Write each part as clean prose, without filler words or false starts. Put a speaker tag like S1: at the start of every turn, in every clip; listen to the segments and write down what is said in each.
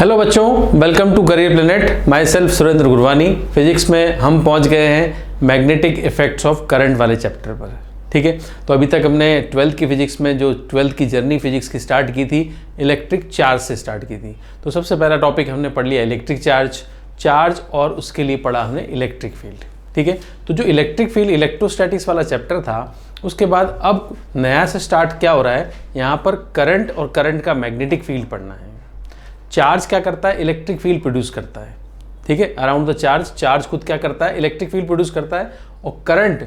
S1: Hello बच्चों, welcome to Career Planet. Myself Surendra Gurwani. Physics में हम पहुंच गए हैं मैग्नेटिक इफेक्ट्स ऑफ करंट वाले चैप्टर पर। ठीक है, तो अभी तक हमने 12th की फिजिक्स में जो 12th की जर्नी फिजिक्स की स्टार्ट की थी, इलेक्ट्रिक चार्ज से स्टार्ट की थी। तो सबसे पहला टॉपिक हमने पढ़ लिया इलेक्ट्रिक चार्ज और उसके लिए पढ़ा हमने इलेक्ट्रिक फील्ड। ठीक है, तो जो इलेक्ट्रिक फील्ड इलेक्ट्रोस्टैटिक्स वाला चैप्टर था, उसके बाद अब नया से स्टार्ट क्या हो रहा है, यहाँ पर करंट और करंट का मैग्नेटिक फील्ड पढ़ना है। चार्ज क्या करता है, इलेक्ट्रिक फील्ड प्रोड्यूस करता है। ठीक है, अराउंड द चार्ज खुद क्या करता है, इलेक्ट्रिक फील्ड प्रोड्यूस करता है, और करंट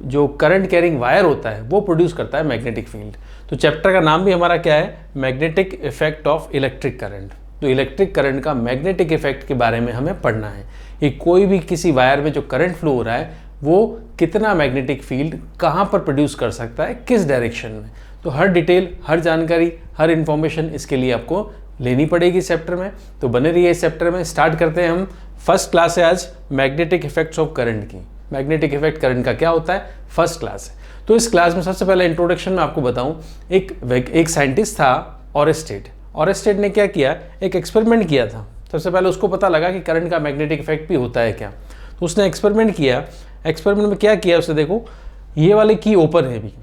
S1: जो करंट कैरिंग वायर होता है वो प्रोड्यूस करता है मैग्नेटिक फील्ड। तो चैप्टर का नाम भी हमारा क्या है, magnetic effect of electric current. तो इलेक्ट्रिक करंट का मैग्नेटिक इफेक्ट के बारे में हमें पढ़ना है कि कोई भी किसी वायर में जो करंट फ्लो हो रहा है वो कितना मैग्नेटिक फील्ड कहाँ पर प्रोड्यूस कर सकता है, किस डायरेक्शन में। तो हर डिटेल, हर जानकारी, हर इंफॉर्मेशन इसके लिए आपको लेनी पड़ेगी इस चैप्टर में। तो बने रहिए इस चैप्टर में। स्टार्ट करते हैं हम। फर्स्ट क्लास है आज मैग्नेटिक इफेक्ट्स ऑफ करंट की। मैग्नेटिक इफेक्ट करंट का क्या होता है, फर्स्ट क्लास है। तो इस क्लास में सबसे पहले इंट्रोडक्शन में आपको बताऊं, एक साइंटिस्ट था ऑरेस्टेड ने क्या किया, एक एक्सपेरिमेंट किया था। सबसे पहले उसको पता लगा कि करंट का मैग्नेटिक इफेक्ट भी होता है क्या। तो उसने एक्सपेरिमेंट किया। एक्सपेरिमेंट में क्या किया उसने, देखो ये वाली की ओपन है, भी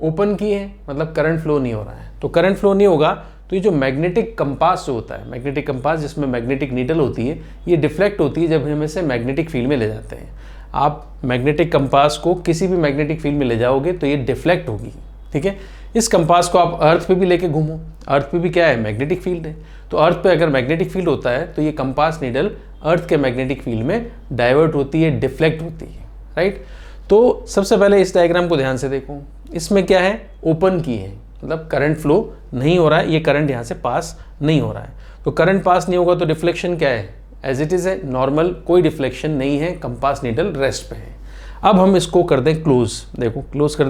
S1: ओपन की है, मतलब करंट फ्लो नहीं हो रहा है। तो करंट फ्लो नहीं होगा तो ये जो मैग्नेटिक कंपास जो होता है, मैग्नेटिक कंपास जिसमें मैग्नेटिक नीडल होती है, ये डिफ्लेक्ट होती है जब हम इसे मैग्नेटिक फील्ड में ले जाते हैं। आप मैग्नेटिक कंपास को किसी भी मैग्नेटिक फील्ड में ले जाओगे तो ये डिफ्लेक्ट होगी। ठीक है, इस कंपास को आप अर्थ पे भी लेके घूमो, अर्थ पे भी क्या है, मैग्नेटिक फील्ड है। तो अर्थ पे अगर मैग्नेटिक फील्ड होता है तो ये कंपास नीडल अर्थ के मैग्नेटिक फील्ड में डाइवर्ट होती है, डिफ्लेक्ट होती है। राइट, तो सबसे पहले इस डायग्राम को ध्यान से देखो। इसमें क्या है, ओपन की है, मतलब करंट फ्लो नहीं हो रहा है, ये करंट यहाँ से पास नहीं हो रहा है। तो करंट पास नहीं होगा तो डिफ्लेक्शन क्या है, एज इट इज़ है, नॉर्मल, कोई डिफ्लेक्शन नहीं है, कंपास नीडल रेस्ट पे है। अब हम इसको कर दें क्लोज। देखो क्लोज कर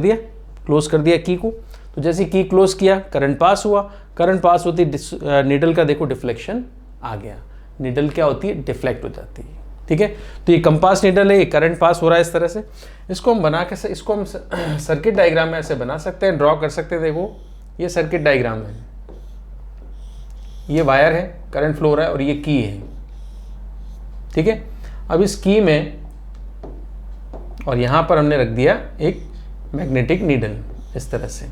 S1: दिया की को। तो जैसे की क्लोज किया, करंट पास हुआ, करंट पास होती नीडल का देखो डिफ्लेक्शन आ गया, नीडल क्या होती है, डिफ्लेक्ट हो जाती है। ठीक है, तो ये कंपास नीडल है, ये करंट पास हो रहा है इस तरह से। इसको हम बना के इसको हम सर्किट डायग्राम में ऐसे बना सकते हैं, ड्रॉ कर सकते हैं। देखो ये सर्किट डायग्राम है, ये वायर है, करंट फ्लो हो रहा है, और ये की है। ठीक है, अब इस की में और यहाँ पर हमने रख दिया एक मैग्नेटिक नीडल इस तरह से।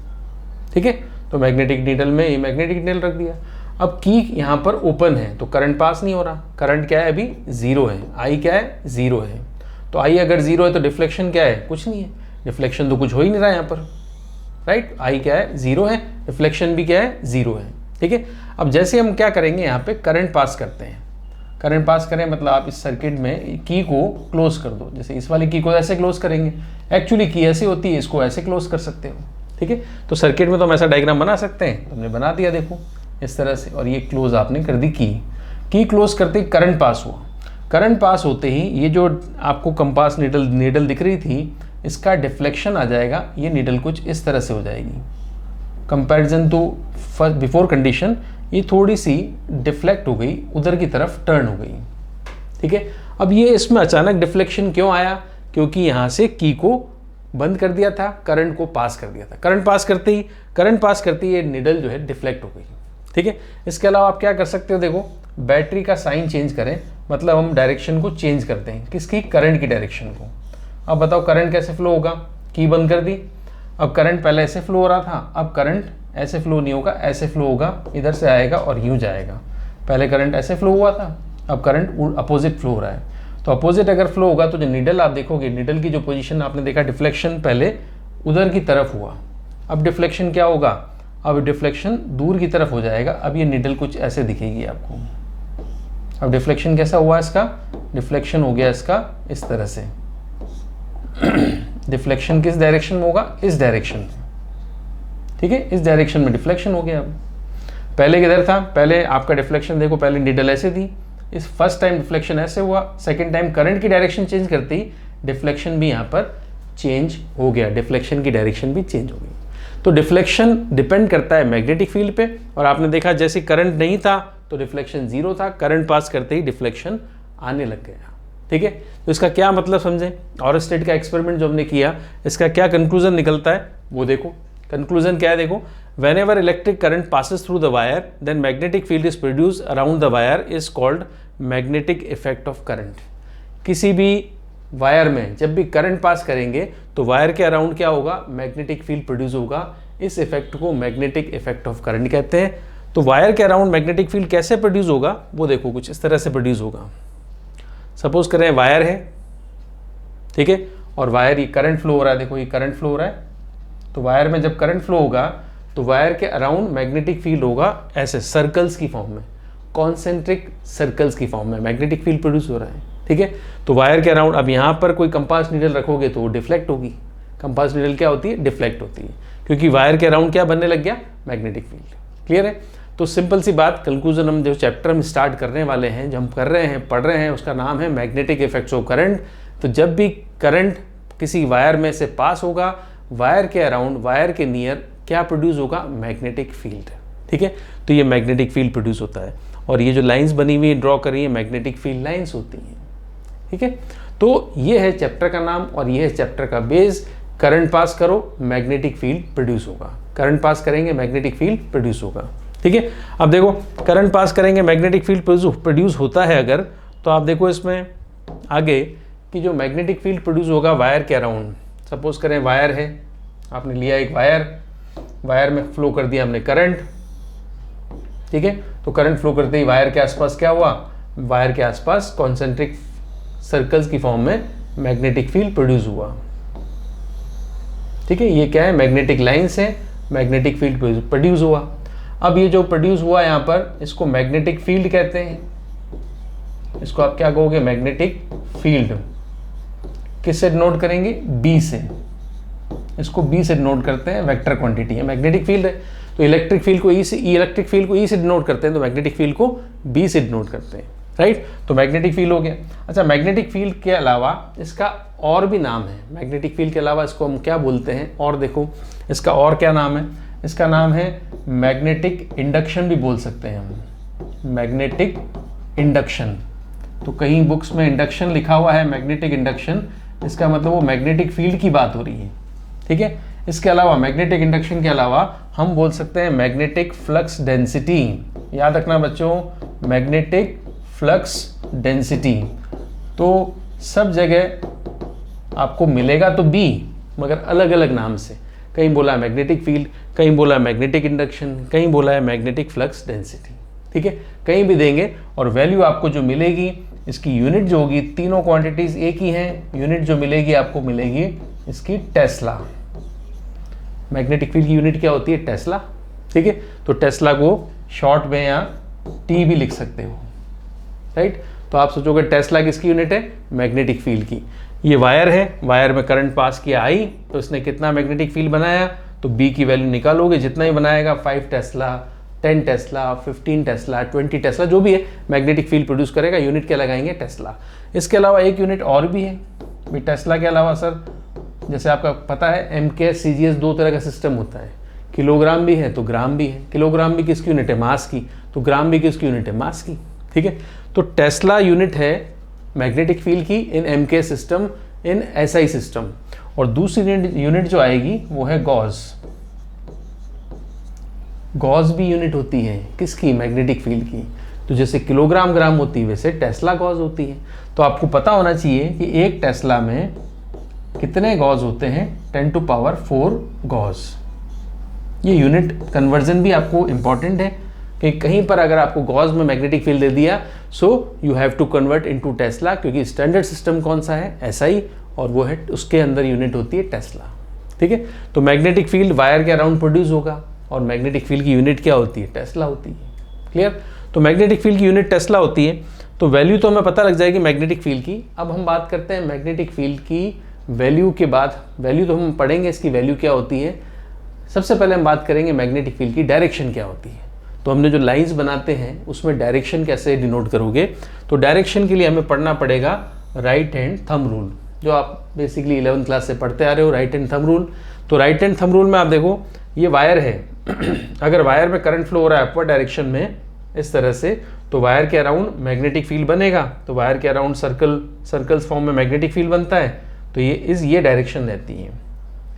S1: ठीक है, तो मैग्नेटिक नीडल में ये मैग्नेटिक नीडल रख दिया। अब की यहाँ पर ओपन है तो करंट पास नहीं हो रहा, करंट क्या है, अभी जीरो है, आई क्या है, जीरो है। तो आई अगर जीरो है तो डिफ्लेक्शन क्या है, कुछ नहीं है, डिफ्लेक्शन तो कुछ हो ही नहीं रहा है यहाँ पर। राइट, आई क्या है, जीरो है, डिफ्लेक्शन भी क्या है, जीरो है। ठीक है, अब जैसे हम क्या करेंगे, यहाँ पे करंट पास करते हैं। करंट पास करें मतलब आप इस सर्किट में की को क्लोज कर दो। जैसे इस वाली की को ऐसे क्लोज करेंगे, एक्चुअली की ऐसे होती है, इसको ऐसे क्लोज कर सकते हो। ठीक है, तो सर्किट में तो हम ऐसा डायग्राम बना सकते हैं, तो हमने बना दिया देखो इस तरह से, और ये क्लोज आपने कर दी की क्लोज करते ही करंट पास हुआ। करंट पास होते ही ये जो आपको कंपास नीडल दिख रही थी, इसका डिफ्लेक्शन आ जाएगा, ये नीडल कुछ इस तरह से हो जाएगी। कंपैरिजन टू बिफोर कंडीशन ये थोड़ी सी डिफ्लेक्ट हो गई, उधर की तरफ टर्न हो गई। ठीक है, अब ये इसमें अचानक डिफ्लेक्शन क्यों आया, क्योंकि यहाँ से की को बंद कर दिया था, करंट को पास कर दिया था। करंट पास करते ही ये नीडल जो है डिफ्लेक्ट हो गई। ठीक है, इसके अलावा आप क्या कर सकते हो, देखो बैटरी का साइन चेंज करें, मतलब हम डायरेक्शन को चेंज करते हैं, किसकी, करंट की डायरेक्शन को। अब बताओ करंट कैसे फ्लो होगा, की बंद कर दी, अब करंट पहले ऐसे फ्लो हो रहा था, अब करंट ऐसे फ्लो नहीं होगा, ऐसे फ्लो होगा, इधर से आएगा और यूँ जाएगा। पहले करंट ऐसे फ्लो हुआ था, अब करंट अपोजिट फ्लो हो रहा है। तो अपोजिट अगर फ्लो होगा तो जो नीडल आप देखोगे, नीडल की जो पोजीशन आपने देखा, डिफ्लेक्शन पहले उधर की तरफ हुआ, अब डिफ्लेक्शन क्या होगा, अब डिफ्लेक्शन दूर की तरफ हो जाएगा। अब ये नीडल कुछ ऐसे दिखेगी आपको। अब डिफ्लेक्शन कैसा हुआ इसका, डिफ्लेक्शन हो गया इसका इस तरह से। डिफ्लेक्शन किस डायरेक्शन में होगा, इस डायरेक्शन में। ठीक है, इस डायरेक्शन में डिफ्लेक्शन हो गया। अब पहले किधर था, पहले आपका डिफ्लेक्शन देखो, पहले नीडल ऐसे थी, इस फर्स्ट टाइम डिफ्लेक्शन ऐसे हुआ, सेकंड टाइम करंट की डायरेक्शन चेंज करते ही डिफ्लेक्शन भी यहाँ पर चेंज हो गया, डिफ्लेक्शन की डायरेक्शन भी चेंज हो गई। तो डिफ्लेक्शन डिपेंड करता है मैग्नेटिक फील्ड पे, और आपने देखा जैसे करंट नहीं था तो डिफ्लेक्शन जीरो था, करंट पास करते ही डिफ्लेक्शन आने लग गया। ठीक है, तो इसका क्या मतलब समझें, ऑरेस्टेड का एक्सपेरिमेंट जो हमने किया, इसका क्या कंक्लूजन निकलता है वो देखो। कंक्लूजन क्या है, देखो whenever electric current passes through the wire then magnetic field is produce around the wire is called magnetic effect of current. किसी भी वायर में जब भी करंट पास करेंगे तो वायर के अराउंड क्या होगा, मैग्नेटिक फील्ड प्रोड्यूस होगा। इस इफेक्ट को मैग्नेटिक इफेक्ट ऑफ करंट कहते हैं। तो वायर के अराउंड मैग्नेटिक फील्ड कैसे प्रोड्यूस होगा वो देखो, कुछ इस तरह से प्रोड्यूस होगा। सपोज करें वायर है, ठीक है, और वायर ये करंट फ्लो हो रहा है, देखो ये करंट फ्लो हो रहा है। तो वायर में जब करंट फ्लो होगा तो वायर के अराउंड मैग्नेटिक फील्ड होगा ऐसे सर्कल्स की फॉर्म में, कॉन्सेंट्रिक सर्कल्स की फॉर्म में मैग्नेटिक फील्ड प्रोड्यूस हो रहा है, ठीक है। तो वायर के अराउंड अब यहाँ पर कोई कंपास नीडल रखोगे तो वो डिफ्लेक्ट होगी। कंपास नीडल क्या होती है, डिफ्लेक्ट होती है, क्योंकि वायर के अराउंड क्या बनने लग गया, मैग्नेटिक फील्ड। क्लियर है। तो सिंपल सी बात, कंक्लूजन हम जो चैप्टर हम स्टार्ट करने वाले हैं, जो हम कर रहे हैं, पढ़ रहे हैं, उसका नाम है मैग्नेटिक इफेक्ट्स ऑफ करंट। तो जब भी करंट किसी वायर में से पास होगा, वायर के अराउंड, वायर के नियर क्या प्रोड्यूस होगा, मैग्नेटिक फील्ड, ठीक है। तो ये मैग्नेटिक फील्ड प्रोड्यूस होता है, और ये जो लाइंस बनी हुई ड्रॉ करी है मैग्नेटिक फील्ड लाइंस होती हैं, ठीक है। तो ये है चैप्टर का नाम और ये है चैप्टर का बेस। करंट पास करो, मैग्नेटिक फील्ड प्रोड्यूस होगा। करंट पास करेंगे, मैग्नेटिक फील्ड प्रोड्यूस होगा, ठीक है। अब देखो, करंट पास करेंगे, मैग्नेटिक फील्ड प्रोड्यूस होता है अगर, तो आप देखो इसमें आगे कि जो मैग्नेटिक फील्ड प्रोड्यूस होगा वायर के अराउंड, सपोज करें वायर है, आपने लिया एक वायर में फ्लो कर दिया हमने करंट, ठीक है। तो करंट फ्लो करते ही वायर के आसपास क्या हुआ, वायर के आसपास कॉन्सेंट्रिक सर्कल्स की फॉर्म में मैग्नेटिक फील्ड प्रोड्यूस हुआ, ठीक है। ये क्या है, मैग्नेटिक लाइंस है, मैग्नेटिक फील्ड प्रोड्यूस हुआ। अब ये जो प्रोड्यूस हुआ यहाँ पर, इसको मैग्नेटिक फील्ड कहते हैं। इसको आप क्या कहोगे, मैग्नेटिक फील्ड। किससे डिनोट करेंगे, बी से। इसको बी से डिनोट करते हैं, वेक्टर क्वांटिटी है, मैग्नेटिक फील्ड है। तो इलेक्ट्रिक फील्ड को इलेक्ट्रिक फील्ड को ई से डिनोट करते हैं, तो मैग्नेटिक फील्ड को बी से डिनोट करते हैं, राइट। तो मैग्नेटिक फील्ड हो गया। अच्छा, मैग्नेटिक फील्ड के अलावा इसका और भी नाम है। मैग्नेटिक फील्ड के अलावा इसको हम क्या बोलते हैं, और देखो इसका और क्या नाम है, इसका नाम है मैग्नेटिक इंडक्शन भी बोल सकते हैं हम, मैग्नेटिक इंडक्शन। तो कहीं बुक्स में इंडक्शन लिखा हुआ है, मैग्नेटिक इंडक्शन, इसका मतलब वो मैग्नेटिक फील्ड की बात हो रही है, ठीक है। इसके अलावा मैग्नेटिक इंडक्शन के अलावा हम बोल सकते हैं मैग्नेटिक फ्लक्स डेंसिटी। याद रखना बच्चों, मैग्नेटिक फ्लक्स डेंसिटी। तो सब जगह आपको मिलेगा तो बी, मगर अलग अलग नाम से। कहीं बोला है मैग्नेटिक फील्ड, कहीं बोला है मैग्नेटिक इंडक्शन, कहीं बोला है मैग्नेटिक फ्लक्स डेंसिटी, ठीक है। कहीं भी देंगे और वैल्यू आपको जो मिलेगी, इसकी यूनिट जो होगी, तीनों क्वांटिटीज एक ही हैं, यूनिट जो मिलेगी आपको मिलेगी इसकी टेस्ला। मैग्नेटिक फील्ड की यूनिट क्या होती है, टेस्ला, ठीक है। तो टेस्ला को शॉर्ट में या टी भी लिख सकते हो, राइट। तो आप सोचोगे टेस्ला किसकी यूनिट है, मैग्नेटिक फील्ड की। ये वायर है, वायर में करंट पास किया आई, तो इसने कितना मैग्नेटिक फील्ड बनाया, तो बी की वैल्यू निकालोगे, जितना ही बनाएगा 5 टेस्ला, 10 टेस्ला, 15 टेस्ला, 20 टेस्ला, जो भी है मैग्नेटिक फील्ड प्रोड्यूस करेगा। यूनिट क्या लगाएंगे, टेस्ला। इसके अलावा एक यूनिट और भी है भाई, टेस्ला के अलावा सर, जैसे आपका पता है MKS CGS 2 तरह का सिस्टम होता है, किलोग्राम भी है तो ग्राम भी है। किलोग्राम भी किसकी यूनिट है, मास की, तो ग्राम भी किसकी यूनिट है, मास की, ठीक है। तो टेस्ला यूनिट है मैग्नेटिक फील्ड की इन MKS सिस्टम, इन SI सिस्टम। और दूसरी यूनिट जो आएगी वो है गॉस। गॉस भी यूनिट होती है किसकी, मैग्नेटिक फील्ड की। तो जैसे किलोग्राम ग्राम होती है, वैसे टेस्ला गॉस होती है। तो आपको पता होना चाहिए कि एक टेस्ला में कितने गॉस होते हैं, 10⁴ गॉस। ये यूनिट कन्वर्जन भी आपको इंपॉर्टेंट है कि कहीं पर अगर आपको गॉस में मैग्नेटिक फील्ड दे दिया, so you have to convert into tesla, क्योंकि स्टैंडर्ड सिस्टम कौन सा है, SI, और वो है उसके अंदर यूनिट होती है टेस्ला, ठीक है। तो मैग्नेटिक फील्ड वायर के अराउंड प्रोड्यूस होगा और मैग्नेटिक फील्ड की यूनिट क्या होती है, टेस्ला होती है। क्लियर। तो मैग्नेटिक फील्ड की यूनिट टेस्ला होती है। तो वैल्यू तो हमें पता लग जाएगी मैग्नेटिक फील्ड की। अब हम बात करते हैं मैग्नेटिक फील्ड की वैल्यू के बाद, वैल्यू तो हम पढ़ेंगे इसकी वैल्यू क्या होती है। सबसे पहले हम बात करेंगे मैग्नेटिक फील्ड की डायरेक्शन क्या होती है। तो हमने जो लाइंस बनाते हैं उसमें डायरेक्शन कैसे डिनोट करोगे, तो डायरेक्शन के लिए हमें पढ़ना पड़ेगा राइट हैंड थंब रूल, जो आप बेसिकली 11th क्लास से पढ़ते आ रहे हो, राइट हैंड थंब रूल। तो राइट हैंड थंब रूल में आप देखो, ये वायर है अगर वायर में करंट फ्लो हो रहा है अपवर्ड डायरेक्शन में इस तरह से, तो वायर के अराउंड मैग्नेटिक फील्ड बनेगा। तो वायर के अराउंड सर्कल्स फॉर्म में मैग्नेटिक फील्ड बनता है। तो ये डायरेक्शन रहती है,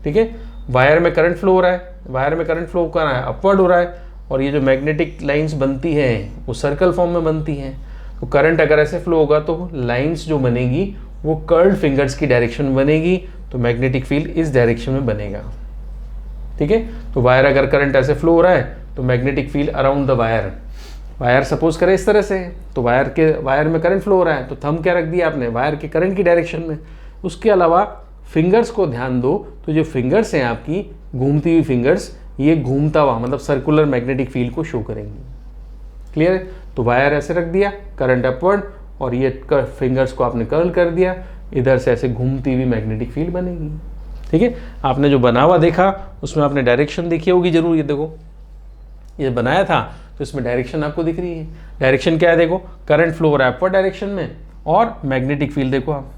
S1: ठीक है। वायर में करंट फ्लो हो रहा है, वायर में करंट फ्लो कर रहा है, अपवर्ड हो रहा है, और ये जो मैग्नेटिक लाइंस बनती हैं वो सर्कल फॉर्म में बनती हैं। तो करंट अगर ऐसे फ्लो होगा तो लाइंस जो बनेगी वो कर्ल्ड फिंगर्स की डायरेक्शन में बनेगी, तो मैग्नेटिक फील्ड इस डायरेक्शन में बनेगा। ठीक है, तो वायर अगर करंट ऐसे फ्लो हो रहा है तो magnetic field around the wire, wire suppose करें इस तरह से, तो वायर में करंट फ्लो हो रहा है, तो थंब क्या रख दिया आपने, वायर के करंट की डायरेक्शन में। उसके अलावा फिंगर्स को ध्यान दो, तो जो फिंगर्स हैं आपकी घूमती हुई फिंगर्स, ये घूमता हुआ मतलब सर्कुलर मैग्नेटिक फील्ड को शो करेंगी। क्लियर है? तो वायर ऐसे रख दिया, करंट अपवर्ड, और ये फिंगर्स को आपने कर्ल कर दिया, इधर से ऐसे घूमती हुई मैग्नेटिक फील्ड बनेगी। ठीक है, आपने जो बना हुआ देखा उसमें आपने डायरेक्शन देखी होगी जरूर। ये देखो, ये बनाया था तो इसमें डायरेक्शन आपको दिख रही है। डायरेक्शन क्या है, देखो करंट फ्लो हो रहा है अपवर्ड डायरेक्शन में, और मैग्नेटिक फील्ड देखो आप,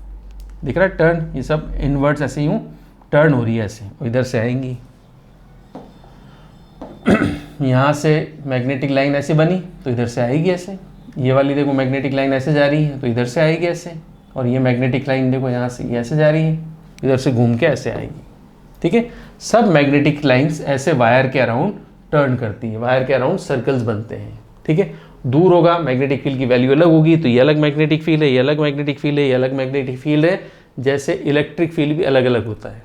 S1: दिख रहा है टर्न, ये सब इनवर्ट्स ऐसे यूँ टर्न हो रही है ऐसे, इधर से आएंगी। यहाँ से मैग्नेटिक लाइन ऐसे बनी तो इधर से आएगी ऐसे, ये वाली देखो मैग्नेटिक लाइन ऐसे जा रही है तो इधर से आएगी ऐसे, और ये मैग्नेटिक लाइन देखो यहाँ से ये ऐसे जा रही है, इधर से घूम के ऐसे आएगी। ठीक है, सब मैग्नेटिक लाइंस ऐसे वायर के अराउंड टर्न करती है, वायर के अराउंड सर्कल्स बनते हैं। ठीक है, दूर होगा मैग्नेटिक फील्ड की वैल्यू अलग होगी, तो ये अलग मैग्नेटिक फील्ड है, ये अलग मैग्नेटिक फील्ड है, ये अलग मैग्नेटिक फील्ड है। जैसे इलेक्ट्रिक फील्ड भी अलग अलग होता है।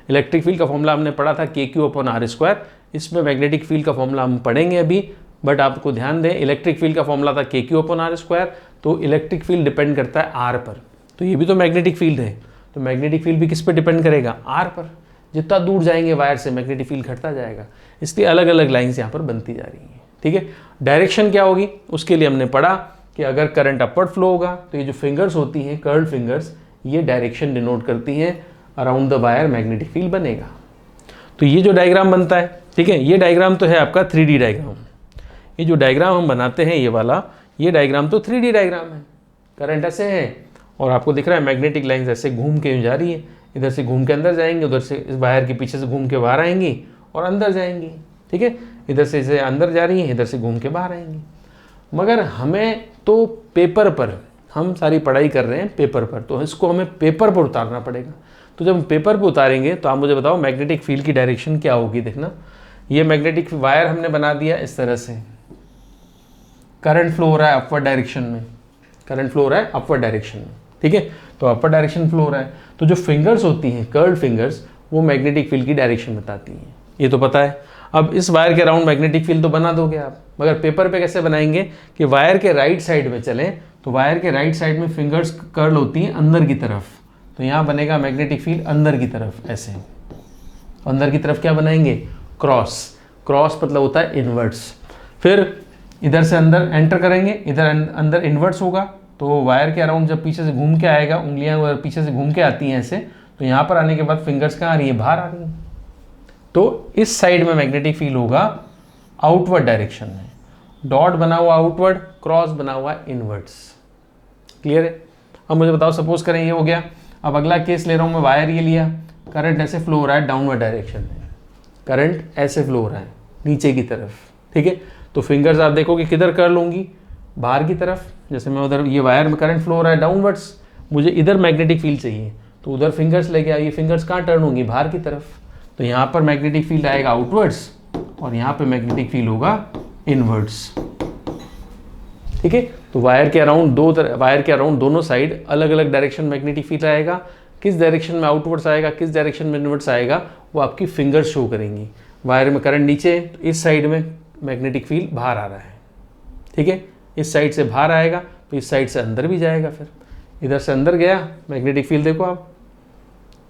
S1: इलेक्ट्रिक फील्ड का फॉर्मूला हमने पढ़ा था KQ/R², इसमें मैग्नेटिक फील्ड का फॉर्मूला हम पढ़ेंगे अभी, बट आपको ध्यान दें इलेक्ट्रिक फील्ड का फॉर्मूला था KQ/R², तो इलेक्ट्रिक फील्ड डिपेंड करता है R पर, तो ये भी तो मैग्नेटिक फील्ड है, तो मैग्नेटिक फील्ड भी किस पर डिपेंड करेगा, R पर। जितना दूर जाएंगे वायर से मैग्नेटिक फील्ड घटता जाएगा, इसलिए अलग अलग लाइन्स यहाँ पर बनती जा रही हैं। ठीक है, डायरेक्शन क्या होगी उसके लिए हमने पढ़ा कि अगर करंट अपवर्ड फ्लो होगा तो ये जो फिंगर्स होती हैं कर्ल्ड फिंगर्स, ये डायरेक्शन डिनोट करती हैं, around the wire magnetic field बनेगा। तो ये जो डायग्राम बनता है, ठीक है, ये डायग्राम तो है आपका 3D डायग्राम। ये जो डायग्राम हम बनाते हैं ये वाला, ये डायग्राम तो 3D डायग्राम है। करंट ऐसे है और आपको दिख रहा है मैग्नेटिक लाइन्स ऐसे घूम के जा रही है, इधर से घूम के अंदर जाएंगी, उधर से इस वायर के पीछे से घूम के बाहर आएंगी और अंदर जाएंगी। ठीक है, इधर से इसे अंदर जा रही हैं, इधर से घूम के बाहर आएंगी। मगर हमें तो पेपर पर, हम सारी पढ़ाई कर रहे हैं पेपर पर, तो इसको हमें पेपर पर उतारना पड़ेगा। तो जब हम पेपर पर उतारेंगे तो आप मुझे बताओ मैग्नेटिक फील्ड की डायरेक्शन क्या होगी। देखना, ये मैग्नेटिक वायर हमने बना दिया इस तरह से, करंट फ्लो हो रहा है अपवर्ड डायरेक्शन में, करंट फ्लो हो रहा है अपवर्ड डायरेक्शन में। ठीक है, तो अपवर्ड डायरेक्शन फ्लो हो रहा है, तो जो फिंगर्स होती हैं कर्ल्ड फिंगर्स, वो मैग्नेटिक फील्ड की डायरेक्शन बताती हैं, ये तो पता है। अब इस वायर के अराउंड मैग्नेटिक फील्ड तो बना दोगे आप, मगर पेपर पे कैसे बनाएंगे कि वायर के राइट साइड में चलें, तो वायर के राइट साइड में फिंगर्स कर्ल होती हैं अंदर की तरफ, तो यहाँ बनेगा मैग्नेटिक फील्ड अंदर की तरफ ऐसे। अंदर की तरफ क्या बनाएंगे, क्रॉस, क्रॉस मतलब होता है इनवर्ट्स। फिर इधर से अंदर एंटर करेंगे, इधर अंदर इनवर्ट्स होगा, तो वायर के अराउंड जब पीछे से घूम के आएगा, उंगलियां पीछे से घूम के आती हैं ऐसे, तो यहाँ पर आने के बाद फिंगर्स कहाँ आ रही है, बाहर आ रही है, तो इस साइड में मैग्नेटिक फील्ड होगा आउटवर्ड डायरेक्शन में। डॉट बना हुआ आउटवर्ड, क्रॉस बना हुआ इनवर्ट्स। क्लियर है? अब मुझे बताओ, सपोज करें ये हो गया। अब अगला केस ले रहा हूँ मैं, वायर ये लिया, करंट ऐसे फ्लो हो रहा है डाउनवर्ड डायरेक्शन में, करंट ऐसे फ्लो हो रहा है नीचे की तरफ। ठीक है, तो फिंगर्स आप देखोगे किधर कर लूँगी, बाहर की तरफ। जैसे मैं उधर, ये वायर में करंट फ्लो हो रहा है डाउनवर्ड्स, मुझे इधर मैग्नेटिक फील्ड चाहिए, तो उधर फिंगर्स लेके आइए, फिंगर्स कहाँ टर्न होंगी, बाहर की तरफ, तो यहाँ पर मैग्नेटिक फील्ड आएगा आउटवर्ड्स और यहाँ पे मैग्नेटिक फील्ड होगा इनवर्ड्स। ठीक है, तो वायर के अराउंड दोनों साइड अलग अलग डायरेक्शन मैग्नेटिक फील्ड आएगा। किस डायरेक्शन में आउटवर्ड्स आएगा, किस डायरेक्शन में इनवर्ड्स आएगा, वो आपकी फिंगर्स शो करेंगी। वायर में करंट नीचे, तो इस साइड में मैग्नेटिक फील्ड बाहर आ रहा है। ठीक है, इस साइड से बाहर आएगा तो इस साइड से अंदर भी जाएगा, फिर इधर से अंदर गया मैग्नेटिक फील्ड, देखो आप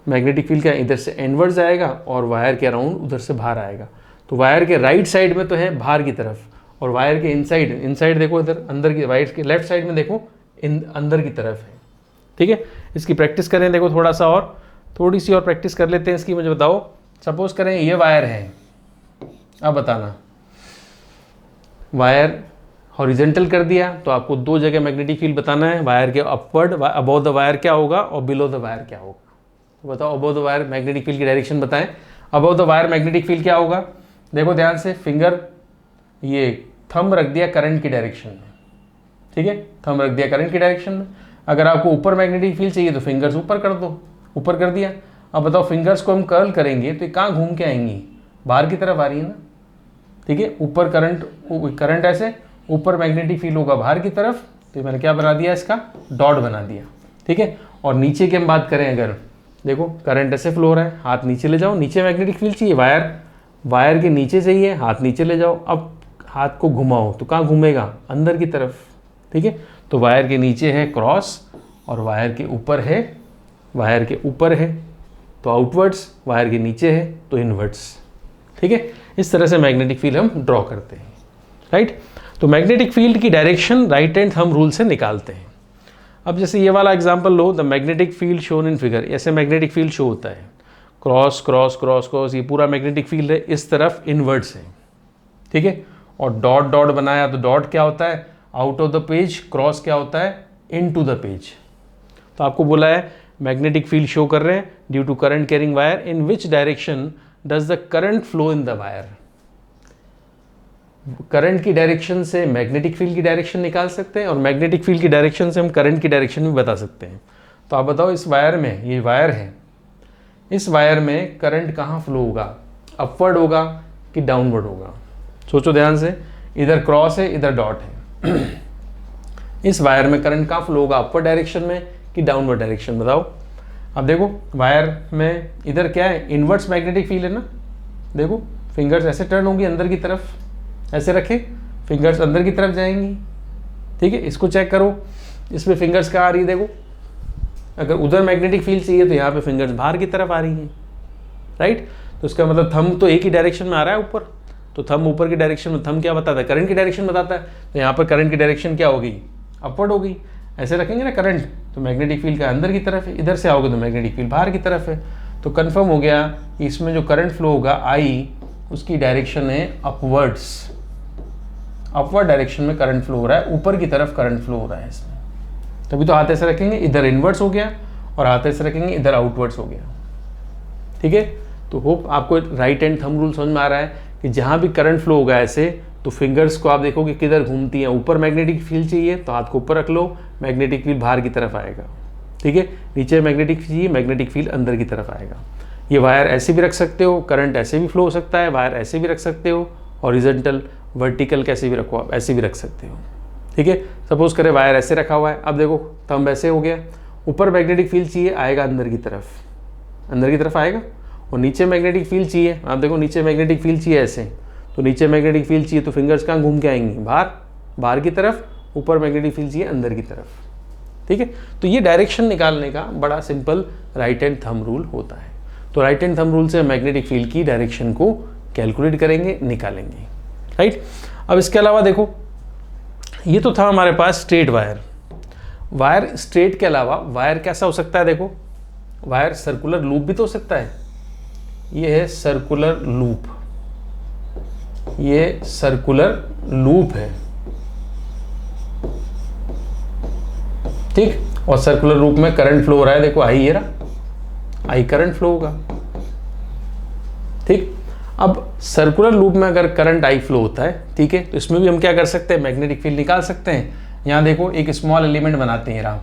S1: मैग्नेटिक फील्ड क्या, इधर से इनवर्ड्स आएगा और वायर के अराउंड उधर से बाहर आएगा। तो वायर के राइट साइड में तो है बाहर की तरफ, और वायर के इनसाइड देखो, इधर अंदर की, वायर के लेफ्ट साइड में देखो अंदर की तरफ है। ठीक है, इसकी प्रैक्टिस करें, देखो थोड़ा सा और, थोड़ी सी और प्रैक्टिस कर लेते हैं इसकी। मुझे बताओ, सपोज करें ये वायर है, अब बताना, वायर हॉरिजेंटल कर दिया तो आपको दो जगह मैग्नेटिक फील्ड बताना है, वायर के अपवर्ड, अबव द वायर क्या होगा और बिलो द वायर क्या होगा। तो बताओ, above the wire magnetic field की डायरेक्शन बताएं। Above the wire magnetic field क्या होगा, देखो ध्यान से, फिंगर ये थंब रख दिया करंट की डायरेक्शन में। ठीक है, थंब रख दिया करंट की डायरेक्शन में। अगर आपको ऊपर मैग्नेटिक फील्ड चाहिए तो फिंगर्स ऊपर कर दो, ऊपर कर दिया। अब बताओ फिंगर्स को हम कर्ल करेंगे तो ये कहाँ घूम के आएंगी, बाहर की तरफ आ रही है ना, ठीक है। ऊपर करंट ऐसे, ऊपर मैग्नेटिक फील्ड होगा बाहर की तरफ, तो मैंने क्या बना दिया, इसका डॉट बना दिया, ठीक है। और नीचे की हम बात करें, अगर देखो करंट ऐसे फ्लो हो रहा है, हाथ नीचे ले जाओ, नीचे मैग्नेटिक फील्ड चाहिए, वायर के नीचे चाहिए, हाथ नीचे ले जाओ, अब हाथ को घुमाओ तो कहाँ घूमेगा, अंदर की तरफ, ठीक है। तो वायर के नीचे है क्रॉस और वायर के ऊपर है तो आउटवर्ड्स, वायर के नीचे है तो इनवर्ड्स, ठीक है। इस तरह से मैग्नेटिक फील्ड हम ड्रॉ करते हैं, राइट। तो मैग्नेटिक फील्ड की direction right hand thumb rule से निकालते हैं। अब जैसे ये वाला example low, the magnetic field shown in figure, ऐसे मैग्नेटिक फील्ड शो होता है, क्रॉस क्रॉस क्रॉस क्रॉस, ये पूरा मैग्नेटिक फील्ड है, इस तरफ इनवर्ड्स है, ठीक है। और डॉट डॉट बनाया तो डॉट क्या होता है, out of the page, cross क्या होता है, इन टू द पेज। तो आपको बोला है मैग्नेटिक फील्ड शो कर रहे हैं due to current carrying wire, in which direction does the current flow in the wire. Current की डायरेक्शन से मैग्नेटिक फील्ड की डायरेक्शन निकाल सकते हैं और मैग्नेटिक फील्ड की डायरेक्शन से हम करंट की डायरेक्शन भी बता सकते हैं। तो आप बताओ इस वायर में, ये वायर है, इस वायर में करंट कहाँ फ्लो होगा, अपवर्ड होगा कि डाउनवर्ड होगा, सोचो ध्यान से। इधर क्रॉस है, इधर डॉट है इस वायर में करंट कहाँ फ्लो होगा, अपवर्ड डायरेक्शन में कि डाउनवर्ड डायरेक्शन, बताओ। अब देखो वायर में इधर क्या है, इनवर्स मैग्नेटिक फील्ड है ना, देखो फिंगर्स ऐसे टर्न होंगी अंदर की तरफ, ऐसे रखे फिंगर्स अंदर की तरफ जाएंगी, ठीक है। इसको चेक करो, इसमें फिंगर्स कहाँ आ रही है, देखो अगर उधर मैग्नेटिक फील्ड चाहिए तो यहाँ पे फिंगर्स बाहर की तरफ आ रही हैं, राइट। तो इसका मतलब थंब तो एक ही डायरेक्शन में आ रहा है ऊपर, तो थंब ऊपर की डायरेक्शन में, थंब क्या बताता है, करंट की डायरेक्शन बताता है, तो यहाँ पर करंट की डायरेक्शन क्या होगी, अपवर्ड होगी। ऐसे रखेंगे ना करंट, तो मैग्नेटिक फील्ड का अंदर की तरफ है, इधर से आओगे तो मैग्नेटिक फील्ड बाहर की तरफ है। तो कंफर्म हो गया कि इसमें जो करंट फ्लो होगा आई, उसकी डायरेक्शन है अपवर्ड्स, अपवर्ड डायरेक्शन में करंट फ्लो हो रहा है, ऊपर की तरफ करंट फ्लो हो रहा है इसमें। तभी तो हाथ ऐसे रखेंगे, इधर इनवर्ड्स हो गया, और हाथ ऐसे रखेंगे, इधर आउटवर्ड्स हो गया, ठीक है। तो होप आपको राइट हैंड थंब रूल समझ में आ रहा है कि जहाँ भी करंट फ्लो होगा ऐसे, तो फिंगर्स को आप देखोगे किधर घूमती हैं, ऊपर मैग्नेटिक फील्ड चाहिए तो हाथ को ऊपर रख लो, मैग्नेटिक फील्ड बाहर की तरफ आएगा, ठीक है। नीचे मैग्नेटिक चाहिए, मैग्नेटिक फील्ड अंदर की तरफ आएगा। ये वायर ऐसे भी रख सकते हो, करंट ऐसे भी फ्लो हो सकता है, वायर ऐसे भी रख सकते हो, हॉरिजॉन्टल वर्टिकल कैसे भी रखो आप, ऐसे भी रख सकते हो, ठीक है। सपोज करें वायर ऐसे रखा हुआ है, अब देखो थंब ऐसे हो गया, ऊपर मैग्नेटिक फील्ड चाहिए, आएगा अंदर की तरफ आएगा, और नीचे मैग्नेटिक फील्ड चाहिए, आप देखो नीचे मैग्नेटिक फील्ड चाहिए ऐसे, तो नीचे मैग्नेटिक फील्ड चाहिए तो फिंगर्स कहाँ घूम के आएंगी, बाहर की तरफ, ऊपर मैग्नेटिक फील्ड चाहिए अंदर की तरफ, ठीक है। तो ये डायरेक्शन निकालने का बड़ा simple right hand thumb rule होता है। तो राइट हैंड थंब रूल से मैग्नेटिक फील्ड की डायरेक्शन को कैलकुलेट करेंगे, निकालेंगे, राइट। अब इसके अलावा देखो, ये तो था हमारे पास स्ट्रेट वायर स्ट्रेट के अलावा वायर कैसा हो सकता है, देखो वायर सर्कुलर लूप भी तो हो सकता है, ये है सर्कुलर लूप, ये सर्कुलर लूप है, ठीक। और सर्कुलर लूप में करंट फ्लो हो रहा है, देखो आई, ये रहा आई, करंट फ्लो होगा, ठीक। अब सर्कुलर लूप में अगर करंट आई फ्लो होता है, ठीक है, तो इसमें भी हम क्या कर सकते हैं, मैग्नेटिक फील्ड निकाल सकते हैं। यहाँ देखो एक स्मॉल एलिमेंट बनाते हैं, रहा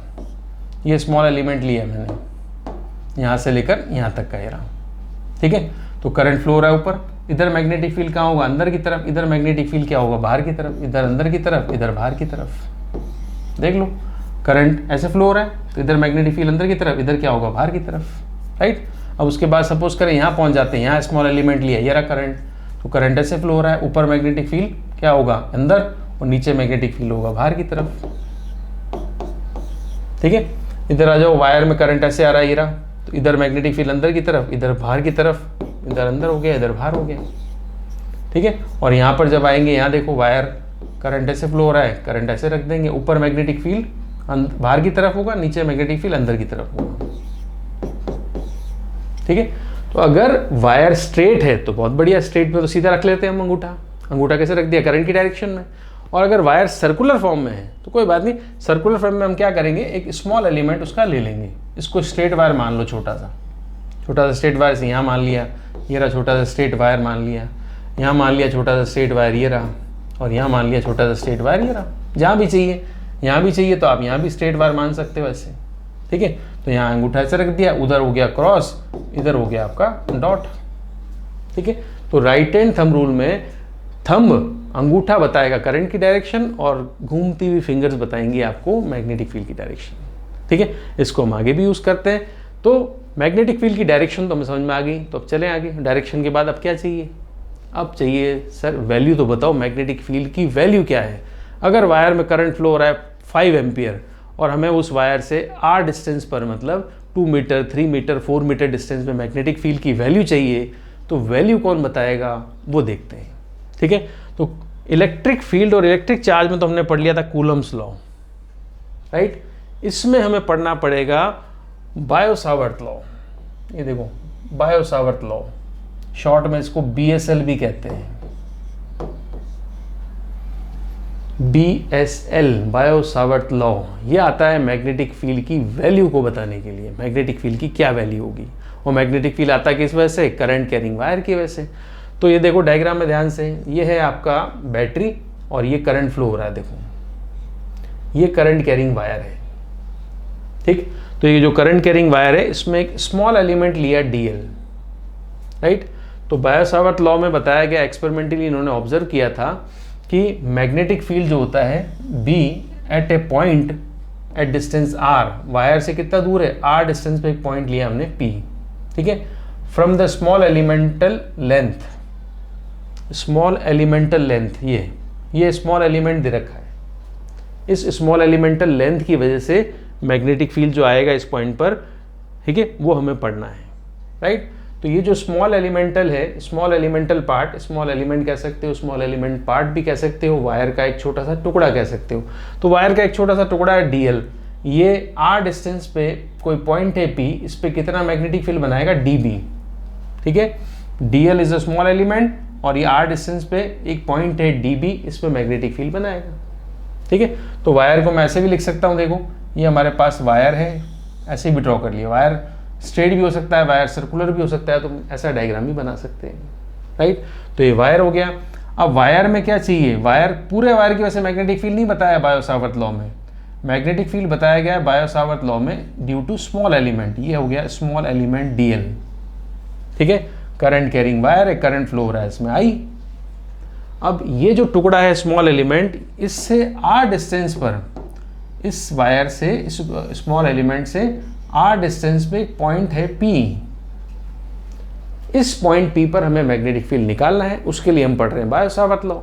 S1: ये स्मॉल एलिमेंट लिया है मैंने, यहाँ से लेकर यहाँ तक का ये रहा, ठीक है। तो करंट फ्लो हो रहा है ऊपर, इधर मैग्नेटिक फील्ड कहाँ होगा, अंदर की तरफ, इधर मैग्नेटिक फील्ड क्या होगा, बाहर की तरफ, इधर अंदर की तरफ, इधर बाहर की तरफ। देख लो करंट ऐसे फ्लो हो रहा है, तो इधर मैग्नेटिक फील्ड अंदर की तरफ, इधर क्या होगा, बाहर की तरफ, राइट। अब उसके बाद सपोज करें यहाँ पहुँच जाते हैं, यहाँ स्मॉल एलिमेंट लिया, ये रहा करंट, तो करंट ऐसे फ्लो हो रहा है, ऊपर मैग्नेटिक फील्ड क्या होगा, अंदर, और नीचे मैग्नेटिक फील्ड होगा बाहर की तरफ, ठीक है। इधर आ जाओ, वायर में करंट ऐसे आ रहा है, ये रहा, तो इधर मैग्नेटिक फील्ड अंदर की तरफ, इधर बाहर की तरफ, इधर अंदर हो गया, इधर बाहर हो गया, ठीक है। और यहाँ पर जब आएंगे, यहाँ देखो वायर करंट ऐसे फ्लो हो रहा है, करंट ऐसे रख देंगे, ऊपर मैग्नेटिक फील्ड बाहर की तरफ होगा, नीचे मैग्नेटिक फील्ड अंदर की तरफ होगा, ठीक है। तो अगर वायर स्ट्रेट है तो बहुत बढ़िया, स्ट्रेट में तो सीधा रख लेते हैं हम अंगूठा कैसे रख दिया, करंट की डायरेक्शन में। और अगर वायर सर्कुलर फॉर्म में है तो कोई बात नहीं, सर्कुलर फॉर्म में हम क्या करेंगे, एक स्मॉल एलिमेंट उसका ले लेंगे, इसको स्ट्रेट वायर मान लो, छोटा सा स्ट्रेट वायर से यहाँ मान लिया, ये रहा छोटा सा स्ट्रेट वायर मान लिया, यहाँ मान लिया छोटा सा स्ट्रेट वायर ये रहा, और यहाँ मान लिया छोटा सा स्ट्रेट वायर ये रहा। जहाँ भी चाहिए, यहाँ भी चाहिए तो आप यहाँ भी स्ट्रेट वायर मान सकते हो ऐसे, ठीक है। तो यहाँ अंगूठा ऐसे रख दिया, उधर हो गया क्रॉस, इधर हो गया आपका डॉट, ठीक है। तो राइट हैंड थंब रूल में थंब अंगूठा बताएगा करंट की डायरेक्शन और घूमती हुई फिंगर्स बताएंगी आपको मैग्नेटिक फील्ड की डायरेक्शन, ठीक है। इसको हम आगे भी यूज़ करते हैं। तो मैग्नेटिक फील्ड की डायरेक्शन तो हमें समझ में आ गई, तो अब चलें आगे। डायरेक्शन के बाद अब क्या चाहिए? अब चाहिए सर वैल्यू तो बताओ, मैग्नेटिक फील्ड की वैल्यू क्या है। अगर वायर में करंट फ्लो हो रहा है 5 एम्पियर और हमें उस वायर से r डिस्टेंस पर, मतलब 2 मीटर, 3 मीटर, 4 मीटर डिस्टेंस में मैग्नेटिक फील्ड की वैल्यू चाहिए, तो वैल्यू कौन बताएगा वो देखते हैं, ठीक है। तो इलेक्ट्रिक फील्ड और इलेक्ट्रिक चार्ज में तो हमने पढ़ लिया था कूलम्स लॉ, राइट। इसमें हमें पढ़ना पड़ेगा बायो-सावर्त लॉ। ये देखो बायो-सावर्त लॉ, शॉर्ट में इसको BSL भी कहते हैं, BSL बायो-सावर्त लॉ। ये आता है मैग्नेटिक फील्ड की वैल्यू को बताने के लिए, मैग्नेटिक फील्ड की क्या वैल्यू होगी। और मैग्नेटिक फील्ड आता किस वजह से? करंट कैरिंग वायर की वजह से। तो ये देखो डायग्राम में ध्यान से, ये है आपका बैटरी और ये करंट फ्लो हो रहा है, देखो ये करंट कैरिंग वायर है, ठीक। तो ये जो करंट कैरिंग वायर है इसमें एक स्मॉल एलिमेंट लिया DL, राइट। तो बायो-सावर्त लॉ में बताया गया, एक्सपेरिमेंटली इन्होंने ऑब्जर्व किया था कि मैग्नेटिक फील्ड जो होता है B at a point at distance R, wire से कितना दूर है? R डिस्टेंस पे एक पॉइंट लिया हमने P, ठीक है। From the small elemental length, small elemental length, ये स्मॉल एलिमेंट दे रखा है, इस स्मॉल एलिमेंटल लेंथ की वजह से मैग्नेटिक फील्ड जो आएगा इस पॉइंट पर, ठीक है, वो हमें पढ़ना है, राइट। तो ये जो स्मॉल एलिमेंटल है, small elemental part, small element कह सकते हो, स्मॉल एलिमेंट पार्ट भी कह सकते हो, वायर का एक छोटा सा टुकड़ा कह सकते हो। तो वायर का एक छोटा सा टुकड़ा है DL, ये R डिस्टेंस पे कोई पॉइंट है P, इस पे कितना मैग्नेटिक फील्ड बनाएगा? DB, ठीक है। DL is a small element और ये R डिस्टेंस पे एक पॉइंट है DB, इस पे मैग्नेटिक फील्ड बनाएगा, ठीक है। तो वायर को मैं ऐसे भी लिख सकता हूँ, देखो ये हमारे पास वायर है, ऐसे भी ड्रॉ कर लिया। वायर स्ट्रेट भी हो सकता है, वायर सर्कुलर भी हो सकता है, तो ऐसा डायग्राम भी बना सकते हैं, राइट। तो ये वायर हो गया। अब वायर में क्या चाहिए? वायर, पूरे वायर की वजह से मैग्नेटिक फील्ड नहीं बताया बायो-सावर्त लॉ में, मैग्नेटिक फील्ड बताया गया है बायो-सावर्त लॉ में ड्यू टू स्मॉल एलिमेंट। ये हो गया स्मॉल एलिमेंट DL, ठीक है। करंट कैरिंग वायर है, करंट फ्लो हो रहा है इसमें I। अब ये जो टुकड़ा है स्मॉल एलिमेंट, इससे R डिस्टेंस पर, इस वायर से, इस स्मॉल एलिमेंट से R डिस्टेंस पे एक पॉइंट है P, इस पॉइंट P पर हमें मैग्नेटिक फील्ड निकालना है, उसके लिए हम पढ़ रहे हैं बायो-सावर्त लॉ।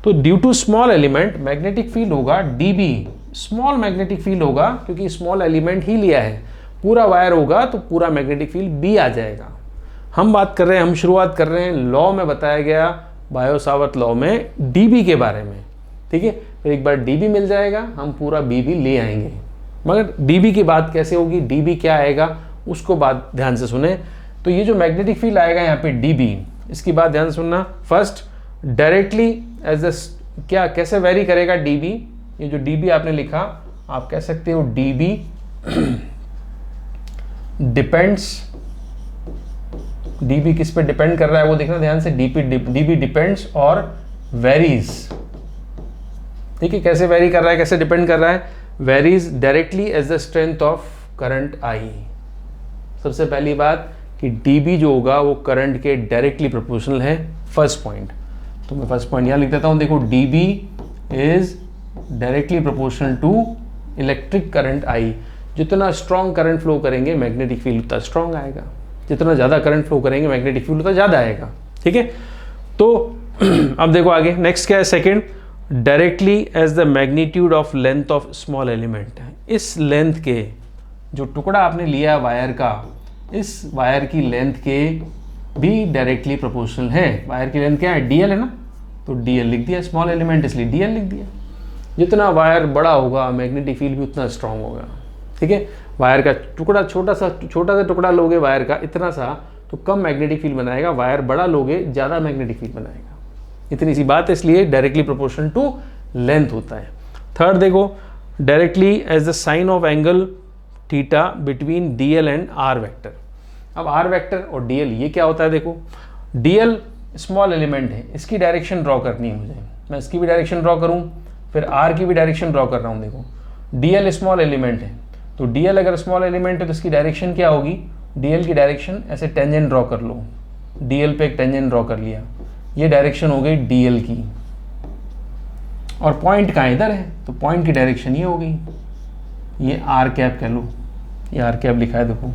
S1: तो due to small element magnetic field होगा DB, स्मॉल मैग्नेटिक फील्ड होगा क्योंकि स्मॉल एलिमेंट ही लिया है। पूरा वायर होगा तो पूरा मैग्नेटिक फील्ड B आ जाएगा। हम बात कर रहे हैं, हम शुरुआत कर रहे हैं लॉ में बताया गया बायो-सावर्त लॉ में DB के बारे में, ठीक है। फिर एक बार DB मिल जाएगा, हम पूरा B भी ले आएंगे, मगर DB की बात कैसे होगी, DB क्या आएगा उसको बात ध्यान से सुने। तो ये जो मैग्नेटिक फील्ड आएगा यहाँ पे DB, इसकी बात ध्यान से सुनना। फर्स्ट डायरेक्टली एज द, क्या कैसे वेरी करेगा DB, ये जो DB आपने लिखा आप कह सकते हो DB डिपेंड्स, DB किस पे डिपेंड कर रहा है वो देखना ध्यान से। DB डिपेंड्स और वेरीज, ठीक है। कैसे वेरी कर रहा है, कैसे डिपेंड कर रहा है? Varies directly as the strength of current I। सबसे पहली बात कि DB जो होगा वो करंट के डायरेक्टली प्रोपोर्शनल है, फर्स्ट पॉइंट। तो मैं फर्स्ट पॉइंट यहाँ लिख देता हूँ, देखो DB is directly proportional to electric current I। जितना स्ट्रॉन्ग करंट फ्लो करेंगे मैग्नेटिक फील्ड उतना स्ट्रॉन्ग आएगा, जितना ज़्यादा करंट फ्लो करेंगे मैग्नेटिक फील्ड उतना ज़्यादा आएगा, ठीक है। तो अब देखो आगे नेक्स्ट क्या है, second, directly as the magnitude of length of small element. इस लेंथ के, जो टुकड़ा आपने लिया वायर का, इस वायर की लेंथ के भी डायरेक्टली प्रोपोर्शनल है। वायर की लेंथ क्या है? DL है ना, तो DL लिख दिया, स्मॉल एलिमेंट इसलिए DL लिख दिया। जितना वायर बड़ा होगा मैग्नेटिक फील्ड भी उतना स्ट्रांग होगा, ठीक है। वायर का टुकड़ा छोटा सा टुकड़ा लोगे वायर का इतना सा, तो कम मैग्नेटिक फील्ड बनाएगा, वायर बड़ा लोगे ज़्यादा मैग्नेटिक फील्ड बनाएगा। इतनी सी बात है, इसलिए डायरेक्टली प्रोपोर्शनल टू लेंथ होता है। थर्ड देखो, directly as the sine of angle theta between DL and R vector. अब R वेक्टर और DL ये क्या होता है? देखो DL स्मॉल एलिमेंट है, इसकी डायरेक्शन ड्रॉ करनी है मुझे, मैं इसकी भी डायरेक्शन ड्रॉ करूँ, फिर R की भी डायरेक्शन ड्रॉ कर रहा हूँ। देखो DL स्मॉल एलिमेंट है, तो dl अगर स्मॉल एलिमेंट है तो इसकी डायरेक्शन क्या होगी, dl की डायरेक्शन ऐसे टेंजेंट ड्रॉ कर लो, dl पे एक टेंजेंट ड्रॉ कर लिया, ये डायरेक्शन हो गई dl की, और पॉइंट कहाँ इधर है तो पॉइंट की डायरेक्शन ये हो गई, ये आर कैप कह लो, ये आर कैप लिखा है देखो,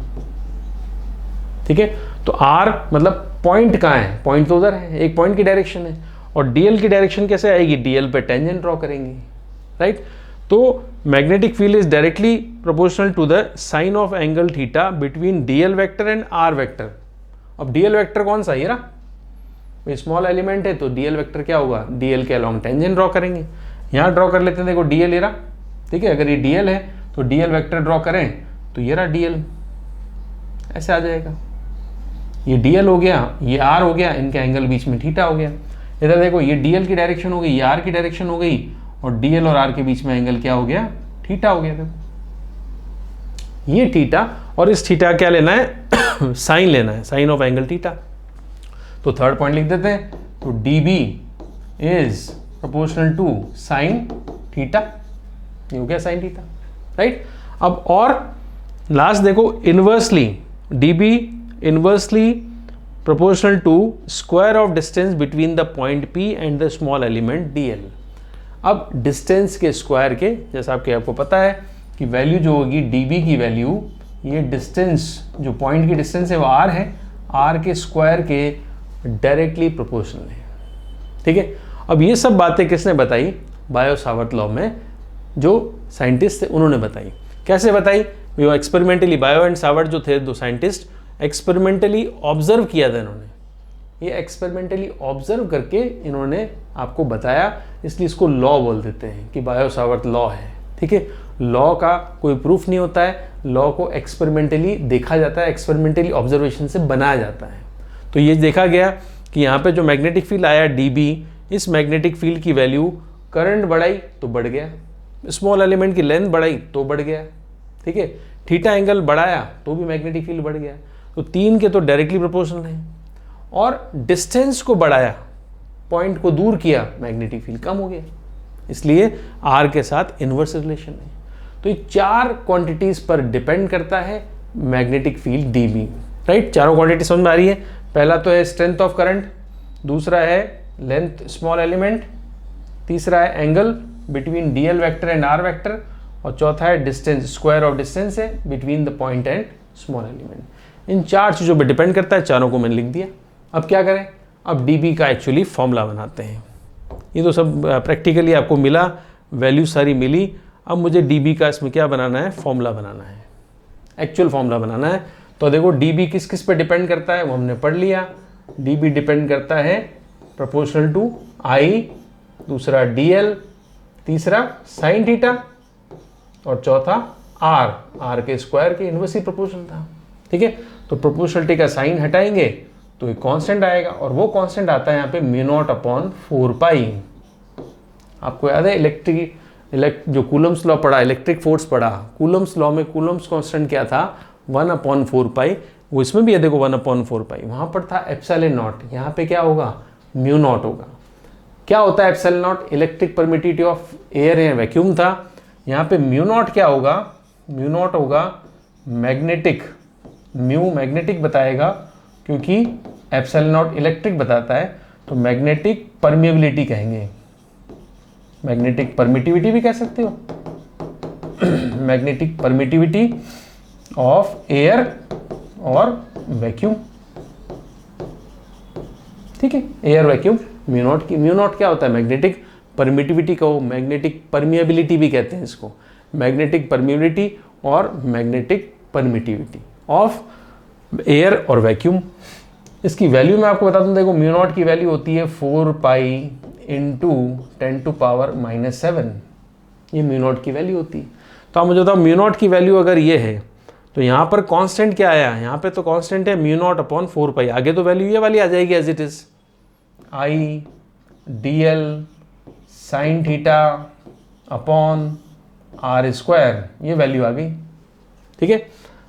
S1: ठीक है। तो आर मतलब पॉइंट कहाँ है, पॉइंट तो उधर है, एक पॉइंट की डायरेक्शन है, और डीएल की डायरेक्शन कैसे आएगी, डीएल पे टेंजेंट ड्रॉ करेंगे, राइट। तो magnetic field is directly proportional to the sine of angle theta between DL vector and R vector. अब डीएल वेक्टर कौन सा, ये रहा, स्मॉल एलिमेंट है तो डीएल वेक्टर क्या होगा, डीएल के अलॉन्ग टेंजेंट ड्रॉ करेंगे, यहाँ ड्रॉ कर लेते हैं, देखो डीएल ये रहा, ठीक है। अगर ये डीएल है तो डीएल वेक्टर ड्रॉ करें तो ये रहा डीएल, ऐसे आ जाएगा, ये डीएल हो गया, ये आर हो गया, इनके एंगल बीच में थीटा हो गया। इधर देखो ये डीएल की डायरेक्शन हो गई, ये आर की डायरेक्शन हो गई, और डीएल और आर के बीच में एंगल क्या हो गया, थीटा हो गया। देखो ये थीटा, और इस थीटा क्या लेना है साइन लेना है, साइन ऑफ एंगल थीटा। तो थर्ड पॉइंट लिख देते हैं, तो D B is proportional to sine theta, ये हो गया साइन थीटा, राइट। अब और लास्ट देखो, inversely D B inversely proportional to square of distance between the point P and the small element dl। अब डिस्टेंस के स्क्वायर के, जैसा आपको पता है कि वैल्यू जो होगी db की वैल्यू, ये डिस्टेंस जो पॉइंट की डिस्टेंस है वो r है, r के स्क्वायर के डायरेक्टली प्रोपोर्शनल है, ठीक है। अब ये सब बातें किसने बताई, बायो सावर्ट लॉ में जो साइंटिस्ट थे उन्होंने बताई। कैसे बताई, वो एक्सपेरिमेंटली, बायो एंड सावर्ट जो थे दो साइंटिस्ट, एक्सपेरिमेंटली ऑब्जर्व किया था इन्होंने, ये एक्सपेरिमेंटली ऑब्जर्व करके इन्होंने आपको बताया, इसलिए इसको लॉ बोल देते हैं कि बायो सावर्ट लॉ है, ठीक है। लॉ का कोई प्रूफ नहीं होता है, लॉ को एक्सपेरिमेंटली देखा जाता है, एक्सपेरिमेंटली ऑब्जर्वेशन से बनाया जाता है। तो ये देखा गया कि यहाँ पे जो मैग्नेटिक फील्ड आया डीबी, इस मैग्नेटिक फील्ड की वैल्यू करंट बढ़ाई तो बढ़ गया, स्मॉल एलिमेंट की लेंथ बढ़ाई तो बढ़ गया, ठीक है। थीटा एंगल बढ़ाया तो भी मैग्नेटिक फील्ड बढ़ गया। तो तीन के तो डायरेक्टली प्रोपोर्शनल है, और डिस्टेंस को बढ़ाया, पॉइंट को दूर किया, मैग्नेटिक फील्ड कम हो गया, इसलिए आर के साथ इनवर्स रिलेशन है। तो ये चार क्वांटिटीज पर डिपेंड करता है मैग्नेटिक फील्ड डीबी, राइट। चारों क्वांटिटी समझ में आ रही है। पहला तो है स्ट्रेंथ ऑफ करंट, दूसरा है लेंथ स्मॉल एलिमेंट, तीसरा है angle between DL vector and R vector, और चौथा है डिस्टेंस, स्क्वायर ऑफ डिस्टेंस है between the point and small element. इन चार चीज़ों पर डिपेंड करता है, चारों को मैंने लिख दिया। अब क्या करें, अब डीबी का एक्चुअली फॉर्मूला बनाते हैं। ये तो सब प्रैक्टिकली आपको मिला, वैल्यू सारी मिली। अब मुझे डीबी का इसमें क्या बनाना है, फॉर्मूला बनाना है, एक्चुअल फॉर्मूला बनाना है। तो देखो डीबी किस किस पे डिपेंड करता है वो हमने पढ़ लिया। डीबी डिपेंड करता है प्रोपोर्शनल टू आई, दूसरा डीएल, तीसरा साइन थीटा, और चौथा आर, आर के स्क्वायर के इनवर्सली प्रोपोर्शनल था, ठीक है। तो प्रोपोर्शनलिटी का साइन हटाएंगे तो एक कांस्टेंट आएगा, और वो कांस्टेंट आता है यहाँ पे म्यू नॉट अपॉन 4 पाई। आपको याद है जो कूलम्स लॉ पढ़ा, इलेक्ट्रिक फोर्स पढ़ा, कूलम्स लॉ में कूलम्स कांस्टेंट क्या था, 1/4 पाई। वो इसमें भी है देखो 1/4 पाई, वहाँ पर था एप्सिलॉन नॉट, यहाँ पे क्या होगा, म्यू नॉट होगा। क्या होता है epsilon not, electric permittivity of air है, वैक्यूम था। यहाँ पे म्यू नॉट क्या होगा, म्यू नॉट होगा मैग्नेटिक, म्यू मैग्नेटिक बताएगा क्योंकि एप्सिलॉन नॉट इलेक्ट्रिक बताता है, तो मैग्नेटिक परमिएबिलिटी कहेंगे, मैग्नेटिक परमिटिविटी भी कह सकते हो मैग्नेटिक परमिटिविटी ऑफ एयर और वैक्यूम, ठीक है, एयर वैक्यूम। म्यू नॉट क्या होता है, मैग्नेटिक परमिटिविटी को मैग्नेटिक परमिएबिलिटी भी कहते हैं इसको, मैग्नेटिक परमिएबिलिटी और मैग्नेटिक परमिटिविटी ऑफ एयर और वैक्यूम। इसकी वैल्यू मैं आपको बता दूं, देखो म्यू नॉट की वैल्यू होती है 4 पाई इंटू 10⁻⁷, ये म्यू नॉट की वैल्यू होती है। तो आप मुझे बताओ म्यू नॉट की वैल्यू अगर ये है तो यहाँ पर कांस्टेंट क्या आया, यहाँ पे तो कांस्टेंट है म्यू नॉट अपॉन 4 पाई, आगे तो वैल्यू ये वाली आ जाएगी as it is, I DL sine theta upon R square, ये वैल्यू आ गई, ठीक है।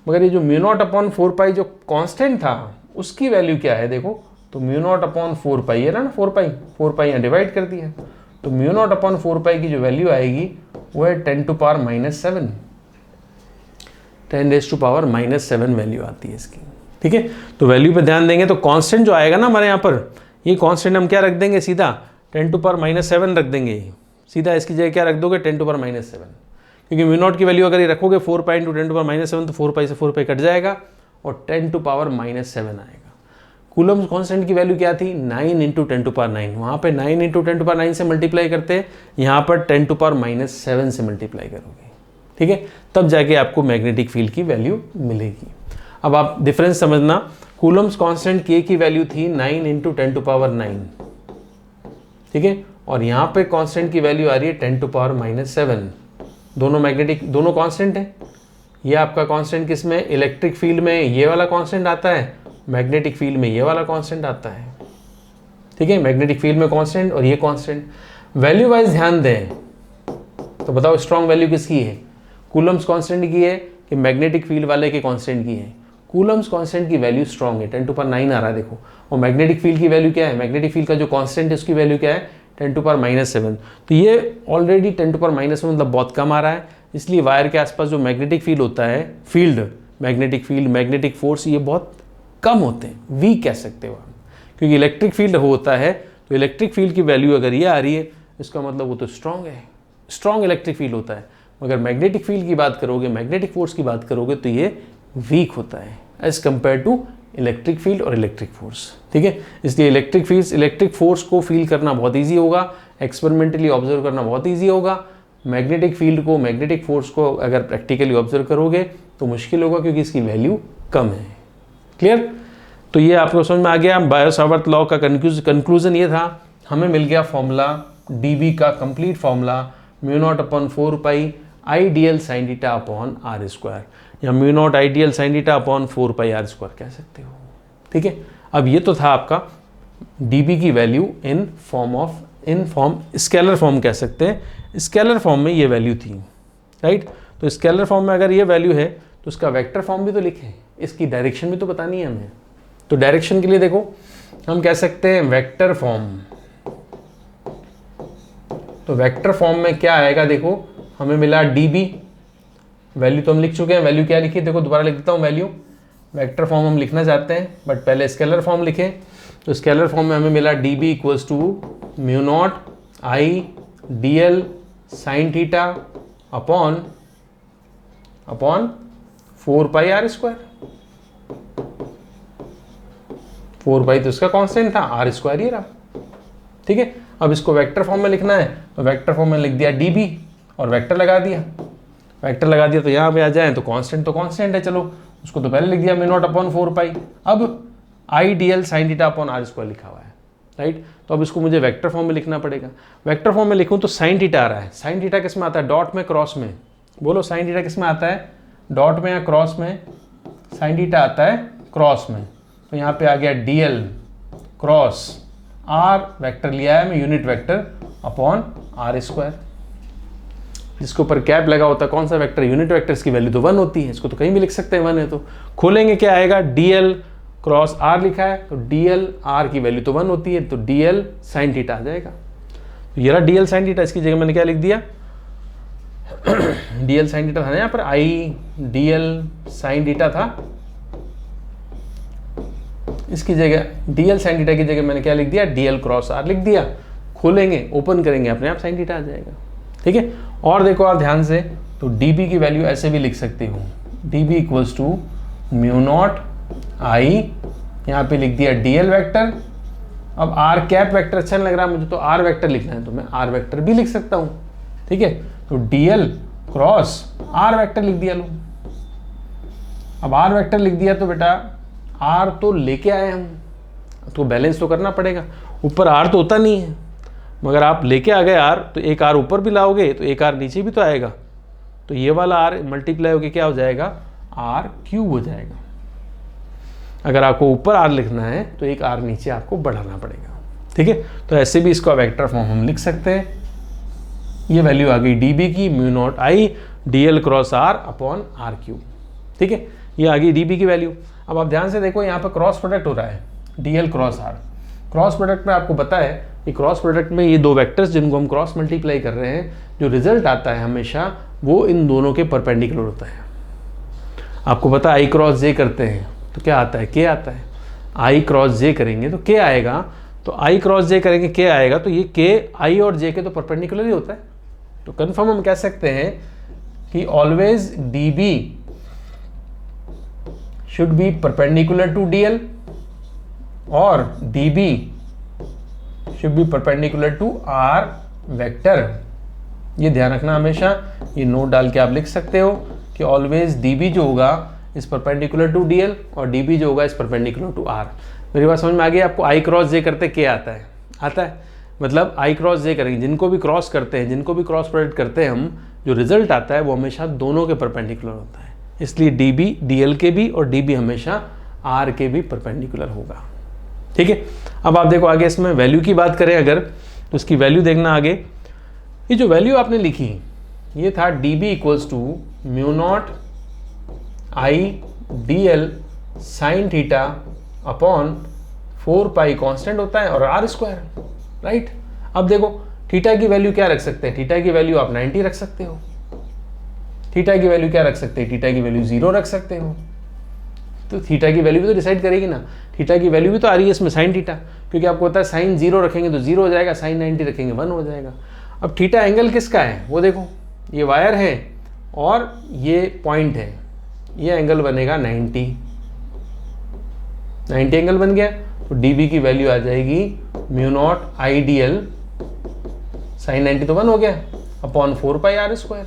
S1: मगर ये जो म्यू नॉट अपॉन 4 पाई जो कांस्टेंट था उसकी वैल्यू क्या है देखो, तो म्यू नॉट अपॉन 4 पाई है ना, 4 पाई यहाँ डिवाइड कर दिया, तो म्यू नॉट अपॉन 4 पाई की जो वैल्यू आएगी वो है 10⁻⁷। 10⁻⁻7 वैल्यू आती है इसकी। ठीक है, तो वैल्यू पे ध्यान देंगे तो कांस्टेंट जो आएगा ना हमारे यहाँ पर, ये कांस्टेंट हम क्या रख देंगे, सीधा 10⁻⁻7 रख देंगे। सीधा इसकी जगह क्या रख दोगे, 10⁻⁻7, क्योंकि म्यू नॉट की वैल्यू अगर ये रखोगे 4 पाई इंटू 10⁻⁻7 तो 4 पाई से 4 पाई कट जाएगा और 10⁻⁻7 आएगा। कूलम्ब कांस्टेंट की वैल्यू क्या थी, 9 इंटू 10⁻9, वहाँ पे 9 इंटू 10⁻9 से मल्टीप्लाई करते हैं, यहाँ पर 10⁻⁻7 से मल्टीप्लाई करोगे। ठीक है, तब जाके आपको मैग्नेटिक फील्ड की वैल्यू मिलेगी। अब आप डिफरेंस समझना, कूलम्ब कांस्टेंट के की वैल्यू थी 9 इंटू 10⁻9, ठीक है, और यहाँ पे कांस्टेंट की वैल्यू आ रही है 10⁻⁻7। दोनों मैग्नेटिक, दोनों कांस्टेंट है। ये आपका कांस्टेंट किस में, इलेक्ट्रिक फील्ड में ये वाला कांस्टेंट आता है, मैग्नेटिक फील्ड में ये वाला कांस्टेंट आता है। ठीक है, मैग्नेटिक फील्ड में कांस्टेंट और ये कांस्टेंट। वैल्यू वाइज ध्यान दें तो बताओ स्ट्रॉन्ग वैल्यू किसकी है, कूलम्ब कांस्टेंट की है कि मैग्नेटिक फील्ड वाले के कांस्टेंट की है। कूलम्ब कांस्टेंट की वैल्यू स्ट्रॉन्ग है, 10⁻9 आ रहा है देखो। और मैग्नेटिक फील्ड की वैल्यू क्या है, मैग्नेटिक फील्ड का जो कांस्टेंट है उसकी वैल्यू क्या है, 10⁻�7। तो ये ऑलरेडी 10⁻�7 मतलब बहुत कम आ रहा है, इसलिए वायर के आसपास जो मैग्नेटिक फील्ड होता है, field, magnetic field, magnetic force, ये बहुत कम होते हैं, वीक कह सकते हो आप। क्योंकि इलेक्ट्रिक फील्ड होता है तो इलेक्ट्रिक फील्ड की वैल्यू अगर ये आ रही है इसका मतलब वो तो स्ट्रॉन्ग है, स्ट्रॉन्ग इलेक्ट्रिक फील्ड होता है। मगर मैग्नेटिक फील्ड की बात करोगे, मैग्नेटिक फोर्स की बात करोगे तो ये वीक होता है as compare to electric field और इलेक्ट्रिक फोर्स। ठीक है, इसलिए इलेक्ट्रिक फील्ड, इलेक्ट्रिक फोर्स को फील करना बहुत ईजी होगा, एक्सपेरिमेंटली ऑब्जर्व करना बहुत ईजी होगा। मैग्नेटिक फील्ड को, मैग्नेटिक फोर्स को अगर प्रैक्टिकली ऑब्जर्व करोगे तो मुश्किल होगा, क्योंकि इसकी वैल्यू कम है। क्लियर? तो ये आपको समझ में आ गया। बायो-सावर्त लॉ का कंक्लूजन ये था, हमें मिल गया फॉर्मूला dB का complete formula, μ0/4 pi ideal sine theta upon R square, या μ0 ideal sine theta upon 4 pi R square कह सकते हो। ठीक है, अब ये तो था आपका dB की value in form scalar form कह सकते हैं, स्केलर फॉर्म में ये वैल्यू थी, राइट। तो स्केलर फॉर्म में अगर ये वैल्यू है तो उसका वेक्टर फॉर्म भी तो लिखें, इसकी डायरेक्शन भी तो बतानी है हमें। तो डायरेक्शन के लिए देखो हम कह सकते हैं वेक्टर फॉर्म। तो वेक्टर फॉर्म में क्या आएगा, देखो हमें मिला dB, वैल्यू तो हम लिख चुके हैं, वैल्यू क्या लिखी, देखो दोबारा लिख देता हूँ वैल्यू। वेक्टर फॉर्म हम लिखना चाहते हैं बट पहले स्केलर फॉर्म लिखें। तो स्केलर फॉर्म में हमें मिला dB equals to μ0 I dl sine theta upon 4 pi R square. 4 pi तो इसका कांस्टेंट था, आर स्क्वायर ये रहा। ठीक है, अब इसको वेक्टर फॉर्म में लिखना है तो वेक्टर फॉर्म में लिख दिया dB और वेक्टर लगा दिया। वेक्टर लगा दिया तो यहाँ पे आ जाए तो कांस्टेंट है, चलो उसको तो पहले लिख दिया μ0/4 पाई। अब I dl sine theta upon R square लिखा हुआ है, राइट। तो अब इसको मुझे वेक्टर फॉर्म में लिखना पड़ेगा। वेक्टर फॉर्म में लिखूँ तो साइन थीटा आ रहा है, साइन थीटा किस में आता है, डॉट में, क्रॉस में। बोलो साइन थीटा किस में आता है, डॉट में या क्रॉस में? साइन थीटा आता है क्रॉस में। तो यहाँ पे आ गया dl क्रॉस r, वेक्टर लिया है मैं unit vector, upon R square. जिसके ऊपर कैप लगा होता है कौन सा वेक्टर, यूनिट वेक्टर, इसकी वैल्यू तो 1 होती है, इसको तो कहीं भी लिख सकते हैं 1 है। तो खोलेंगे क्या आएगा, dl क्रॉस r लिखा है तो dl r की वैल्यू तो 1 होती है, तो dl साइन थीटा आ जाएगा। तो ये रहा dl साइन थीटा, इसकी जगह मैंने क्या लिख दिया dl साइन थीटा था ना, यहाँ पर आई dl साइन थीटा था, इसकी जगह dl साइन थीटा की जगह मैंने क्या लिख दिया, dl क्रॉस r लिख दिया। खोलेंगे, ओपन करेंगे, अपने आप साइन थीटा आ जाएगा। ठीक है, और देखो आप ध्यान से, तो dB की वैल्यू ऐसे भी लिख सकते हो, dB इक्वल्स टू μ0 I, यहाँ पे लिख दिया dl वेक्टर। अब r कैप वेक्टर अच्छा नहीं लग रहा मुझे, तो r वेक्टर लिखना है तो मैं r वेक्टर भी लिख सकता हूँ। ठीक है, तो dl क्रॉस r वेक्टर लिख दिया लो। अब r वेक्टर लिख दिया तो बेटा r तो लेके आए हम, तो बैलेंस तो करना पड़ेगा। ऊपर r तो होता नहीं है, मगर आप लेके आ गए r, तो एक r ऊपर भी लाओगे तो एक r नीचे भी तो आएगा। तो ये वाला r मल्टीप्लाई होके क्या हो जाएगा, r क्यूब हो जाएगा। अगर आपको ऊपर r लिखना है तो एक r नीचे आपको बढ़ाना पड़ेगा। ठीक है, तो ऐसे भी इसका वेक्टर फॉर्म हम लिख सकते हैं। ये वैल्यू आ गई dB की μ0 I dl cross r upon r cube. ठीक है, ये आ गई dB की वैल्यू। अब आप ध्यान से देखो, यहाँ पर क्रॉस प्रोडक्ट हो रहा है dl cross r। Cross product में आपको पता है कि क्रॉस प्रोडक्ट में ये दो वेक्टर्स जिनको हम क्रॉस मल्टीप्लाई कर रहे हैं, जो रिजल्ट आता है हमेशा वो इन दोनों के परपेंडिकुलर होता है। आपको पता आई क्रॉस जे करते हैं तो क्या आता है, के आता है। आई क्रॉस जे करेंगे तो के आएगा, तो आई क्रॉस जे करेंगे के आएगा, तो ये के आई और जे के तो परपेंडिकुलर ही होता है। तो कन्फर्म हम कह सकते हैं कि always D B should be perpendicular to D L और D B should be perpendicular to R vector. ये ध्यान रखना हमेशा, ये नोट डाल के आप लिख सकते हो कि ऑलवेज डी बी जो होगा is perpendicular to D L और डी बी जो होगा इज परपेंडिकुलर टू आर। मेरी बात समझ में आ गई आपको? आई क्रॉस जे करते के आता है, आता है मतलब आई क्रॉस जे करेंगे, जिनको भी क्रॉस करते हैं, जिनको भी क्रॉस प्रोडक्ट करते हैं हम, जो रिजल्ट आता है वो हमेशा दोनों के परपेंडिकुलर होता है। इसलिए डी बी डी एल के भी और डी बी हमेशा आर के भी परपेंडिकुलर होगा। ठीक है, अब आप देखो आगे इसमें वैल्यू की बात करें अगर, तो उसकी वैल्यू देखना आगे। ये जो वैल्यू आपने लिखी ये था D B equals to mu naught I D L sine theta upon 4 pi constant होता है और आर स्क्वायर, राइट। अब देखो थीटा की वैल्यू क्या रख सकते हैं, थीटा की वैल्यू आप 90 रख सकते हो। थीटा की वैल्यू क्या रख सकते हैं, थीटा की वैल्यू 0 रख सकते हो। तो थीटा की वैल्यू भी तो डिसाइड करेगी ना, थीटा की वैल्यू भी तो आ रही है इसमें साइन थीटा, क्योंकि आपको पता है साइन 0 रखेंगे तो 0 हो जाएगा, साइन 90 रखेंगे 1 हो जाएगा। अब थीटा एंगल किसका है वो देखो, ये वायर है और ये पॉइंट है, ये एंगल बनेगा 90 एंगल बन गया। तो डी बी की वैल्यू आ जाएगी mu naught I D L sign 90 तो 1 हो गया अपॉन 4 पाई आर स्क्वायर।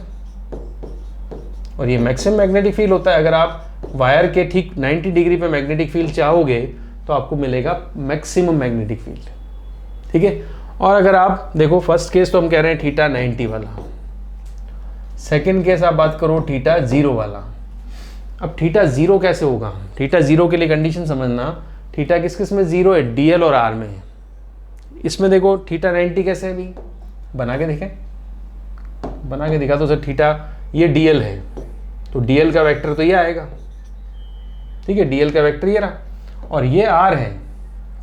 S1: और ये मैक्सिमम मैग्नेटिक फील्ड होता है। अगर आप वायर के ठीक 90 डिग्री पे मैग्नेटिक फील्ड चाहोगे तो आपको मिलेगा मैक्सिमम मैग्नेटिक फील्ड। ठीक है, और अगर आप देखो फर्स्ट केस तो हम कह रहे हैं थीटा 90 वाला, सेकंड केस आप बात करो थीटा 0 वाला। अब थीटा 0 कैसे होगा, थीटा 0 के लिए कंडीशन समझना, थीटा किस किस में 0 है, डी एल और आर में है। इसमें देखो थीटा 90 कैसे है, अभी बना के देखें, बना के दिखा तो सर। थीटा ये डी एल है तो डी एल का वेक्टर तो ये आएगा, ठीक है, डी एल का वेक्टर ये रहा, और ये आर है,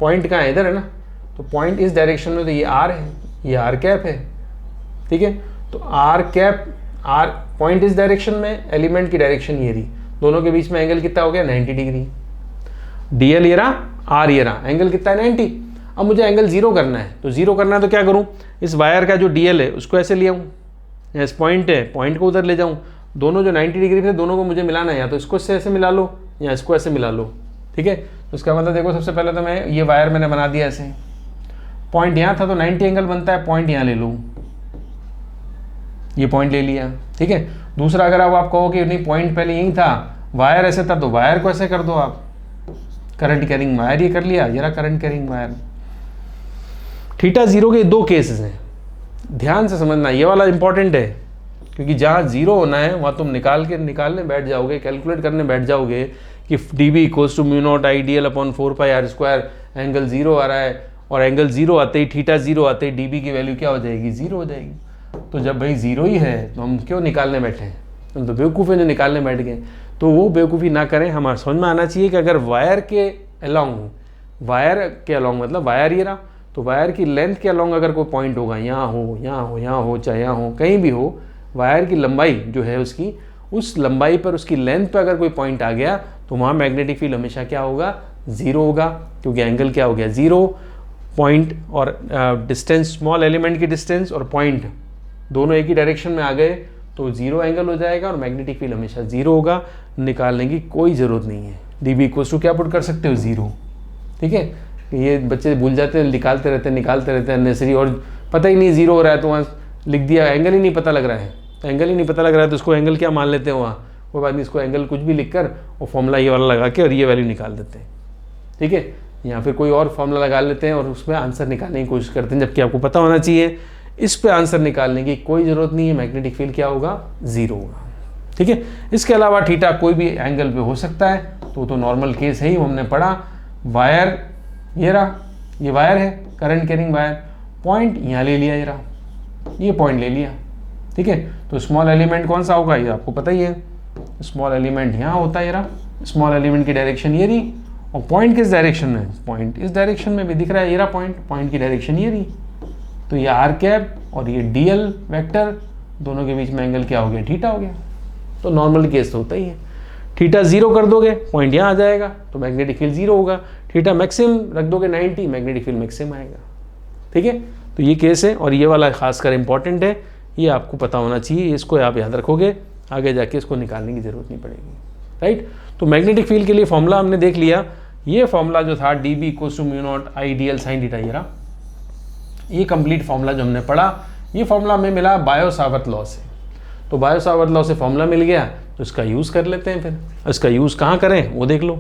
S1: पॉइंट कहाँ है, इधर है ना, तो पॉइंट इस डायरेक्शन में, तो ये आर है, ये आर कैप है। ठीक है, तो आर कैप, आर पॉइंट इस डायरेक्शन में, एलिमेंट की डायरेक्शन ये रही, दोनों के बीच में एंगल कितना हो गया 90 डिग्री। डी एल ये रहा, आर ये रहा, एंगल कितना है 90। अब मुझे एंगल 0 करना है, तो 0 करना है तो क्या करूँ, इस वायर का जो डी एल है उसको ऐसे ले आऊँ, इस पॉइंट है, पॉइंट को उधर ले जाऊँ, दोनों जो 90 डिग्री थे दोनों को मुझे मिलाना है, या तो इसको इससे ऐसे मिला लो या इसको ऐसे मिला लो। ठीक है, तो इसका मतलब देखो सबसे पहले तो मैं ये वायर मैंने बना दिया ऐसे, पॉइंट यहाँ था तो 90 एंगल बनता है, पॉइंट यहाँ ले लूँ, ये पॉइंट ले लिया। ठीक है, दूसरा अगर आप कहो कि नहीं पॉइंट पहले यही था, वायर ऐसे था, तो वायर को ऐसे कर दो आप, करंट कैरिंग वायर ये कर लिया, ये रहा करंट कैरिंग वायर। थीटा 0 के 2 केसेस हैं, ध्यान से समझना, ये वाला इंपॉर्टेंट है, क्योंकि जहाँ 0 होना है वहाँ तुम निकालने बैठ जाओगे, कैलकुलेट करने बैठ जाओगे कि D B equals to mu naught I D L upon 4 pi R square, angle 0 आ रहा है, और एंगल 0 आते ही, थीटा 0 आते ही डी बी की वैल्यू क्या हो जाएगी, 0 हो जाएगी। तो जब भाई 0 ही है तो हम क्यों निकालने बैठे हैं, हम तो बेवकूफ़ हैं जो निकालने बैठ गए। तो वो बेवकूफ़ी ना करें, हमारे समझ में आना चाहिए कि अगर वायर के अलॉन्ग मतलब वायर ये रहा, तो वायर की लेंथ के अलॉन्ग अगर कोई पॉइंट होगा, यहाँ हो, यहाँ हो, यहाँ हो, चाहे यहाँ हो, कहीं भी हो, वायर की लंबाई जो है उसकी, उस लंबाई पर, उसकी लेंथ पर अगर कोई पॉइंट आ गया तो वहाँ मैग्नेटिक फील्ड हमेशा क्या होगा, 0 होगा, क्योंकि एंगल क्या हो गया 0, पॉइंट और डिस्टेंस, स्मॉल एलिमेंट की डिस्टेंस और पॉइंट दोनों एक ही डायरेक्शन में आ गए तो 0 एंगल हो जाएगा और मैग्नेटिक फील्ड हमेशा 0 होगा। निकालने की कोई ज़रूरत नहीं है, डी बी इक्वल्स टू क्या पुट कर सकते हो, 0। ठीक है, ये बच्चे भूल जाते हैं, निकालते रहते हैं अननेसेसरी, और पता ही नहीं 0 हो रहा है तो वहाँ लिख दिया, एंगल ही नहीं पता लग रहा है, एंगल ही नहीं पता लग रहा है तो उसको एंगल क्या मान लेते हैं वहाँ, कोई बात नहीं, इसको एंगल कुछ भी लिख कर और फॉर्मूला ये वाला लगा के और ये वैल्यू निकाल देते हैं। ठीक है, या फिर कोई और फॉर्मूला लगा लेते हैं और उसमें आंसर निकालने की कोशिश करते हैं, जबकि आपको पता होना चाहिए इस पे आंसर निकालने की कोई ज़रूरत नहीं है, मैग्नेटिक फील्ड क्या होगा, 0 होगा। ठीक है, इसके अलावा थीटा कोई भी एंगल पे हो सकता है, तो नॉर्मल केस है ही, हमने पढ़ा। वायर ये रहा, ये वायर है, करंट कैरिंग वायर, पॉइंट यहाँ ले लिया, ये रहा, ये पॉइंट ले लिया। ठीक है, तो स्मॉल एलिमेंट कौन सा होगा ये आपको पता ही है, स्मॉल एलिमेंट यहाँ होता है, ये रहा, स्मॉल एलिमेंट की डायरेक्शन ये रही, और पॉइंट किस डायरेक्शन में, पॉइंट इस डायरेक्शन में भी दिख रहा है, ये रहा पॉइंट की डायरेक्शन ये रही, तो ये आर कैप और ये डी एल वैक्टर, दोनों के बीच में एंगल क्या हो गया, थीटा हो गया। तो नॉर्मल केस तो होता ही है। थीटा 0 कर दोगे पॉइंट यहाँ आ जाएगा तो मैग्नेटिक फील्ड 0 होगा, थीटा मैक्सिमम रख दोगे 90 मैग्नेटिक फील्ड मैक्सिमम आएगा। ठीक है, तो ये केस है और ये वाला खासकर इंपॉर्टेंट है, ये आपको पता होना चाहिए, इसको आप याद रखोगे, आगे जाके इसको निकालने की ज़रूरत नहीं पड़ेगी। राइट, तो मैग्नेटिक फील्ड के लिए फॉर्मूला हमने देख लिया, ये फॉर्मूला जो था D B equals to mu naught I D L sine theta, ये कंप्लीट फॉर्मूला जो हमने पढ़ा, ये फॉर्मूला हमें मिला बायो-सावर्त लॉ से। तो बायो-सावर्त लॉ से फॉर्मूला मिल गया तो इसका यूज़ कर लेते हैं। फिर इसका यूज़ कहाँ करें वो देख लो।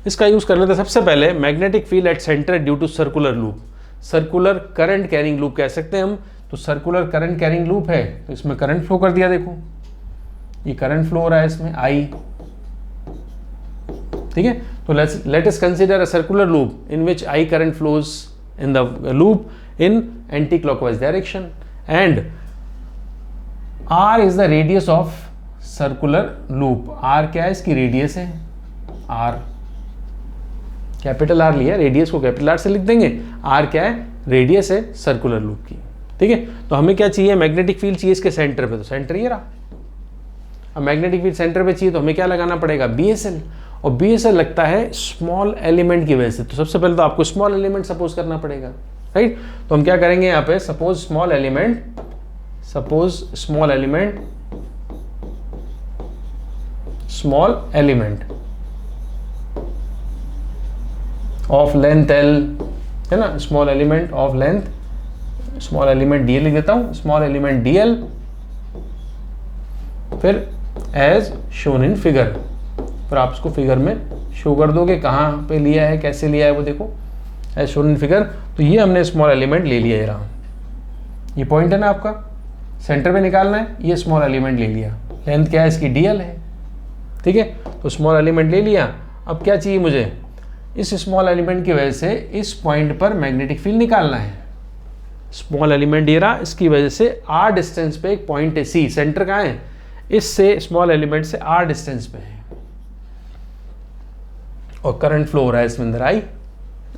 S1: इसका यूज़ कर लेते हैं सबसे पहले, magnetic field at centre due to circular loop, circular current carrying loop कह सकते हैं हम। तो सर्कुलर करंट कैरिंग लूप है तो इसमें करंट फ्लो कर दिया, देखो ये करंट फ्लो हो रहा है इसमें आई। ठीक है, तो let us consider a circular loop in which I current flows in the loop in anti-clockwise direction and r is the radius of circular loop। r क्या है, इसकी रेडियस है, r कैपिटल R लिया, रेडियस को capital R से लिख देंगे, r क्या है, रेडियस है सर्कुलर लूप की। ठीक है, तो हमें क्या चाहिए, मैग्नेटिक फील्ड चाहिए इसके सेंटर पे, तो सेंटर ये रहा। अब मैग्नेटिक फील्ड सेंटर पे चाहिए तो हमें क्या लगाना पड़ेगा, BSL, और BSL लगता है स्मॉल एलिमेंट की वजह से। तो सबसे पहले तो आपको स्मॉल एलिमेंट सपोज करना पड़ेगा। राइट, तो हम क्या करेंगे यहाँ पे, suppose small element of length L है ना, small element of length, small element DL लिख देता हूँ, स्मॉल एलिमेंट DL, फिर एज शोन इन फिगर, फिर आप इसको फिगर में शो कर दोगे कहाँ पे लिया है, कैसे लिया है वो देखो, एज शोन इन फिगर। तो ये हमने स्मॉल एलिमेंट ले लिया, ये रहा, ये पॉइंट है ना आपका, सेंटर पे निकालना है, ये स्मॉल एलिमेंट ले लिया, लेंथ क्या है इसकी, DL है। ठीक है, तो स्मॉल एलिमेंट ले लिया। अब क्या चाहिए मुझे, इस स्मॉल एलिमेंट की वजह से इस पॉइंट पर मैग्नेटिक फील्ड निकालना है। स्मॉल एलिमेंट ये रहा, इसकी वजह से R डिस्टेंस पे एक पॉइंट है C, सेंटर कहाँ है, इससे स्मॉल एलिमेंट से R डिस्टेंस पे है, और करंट फ्लो हो रहा है इसमें अंदर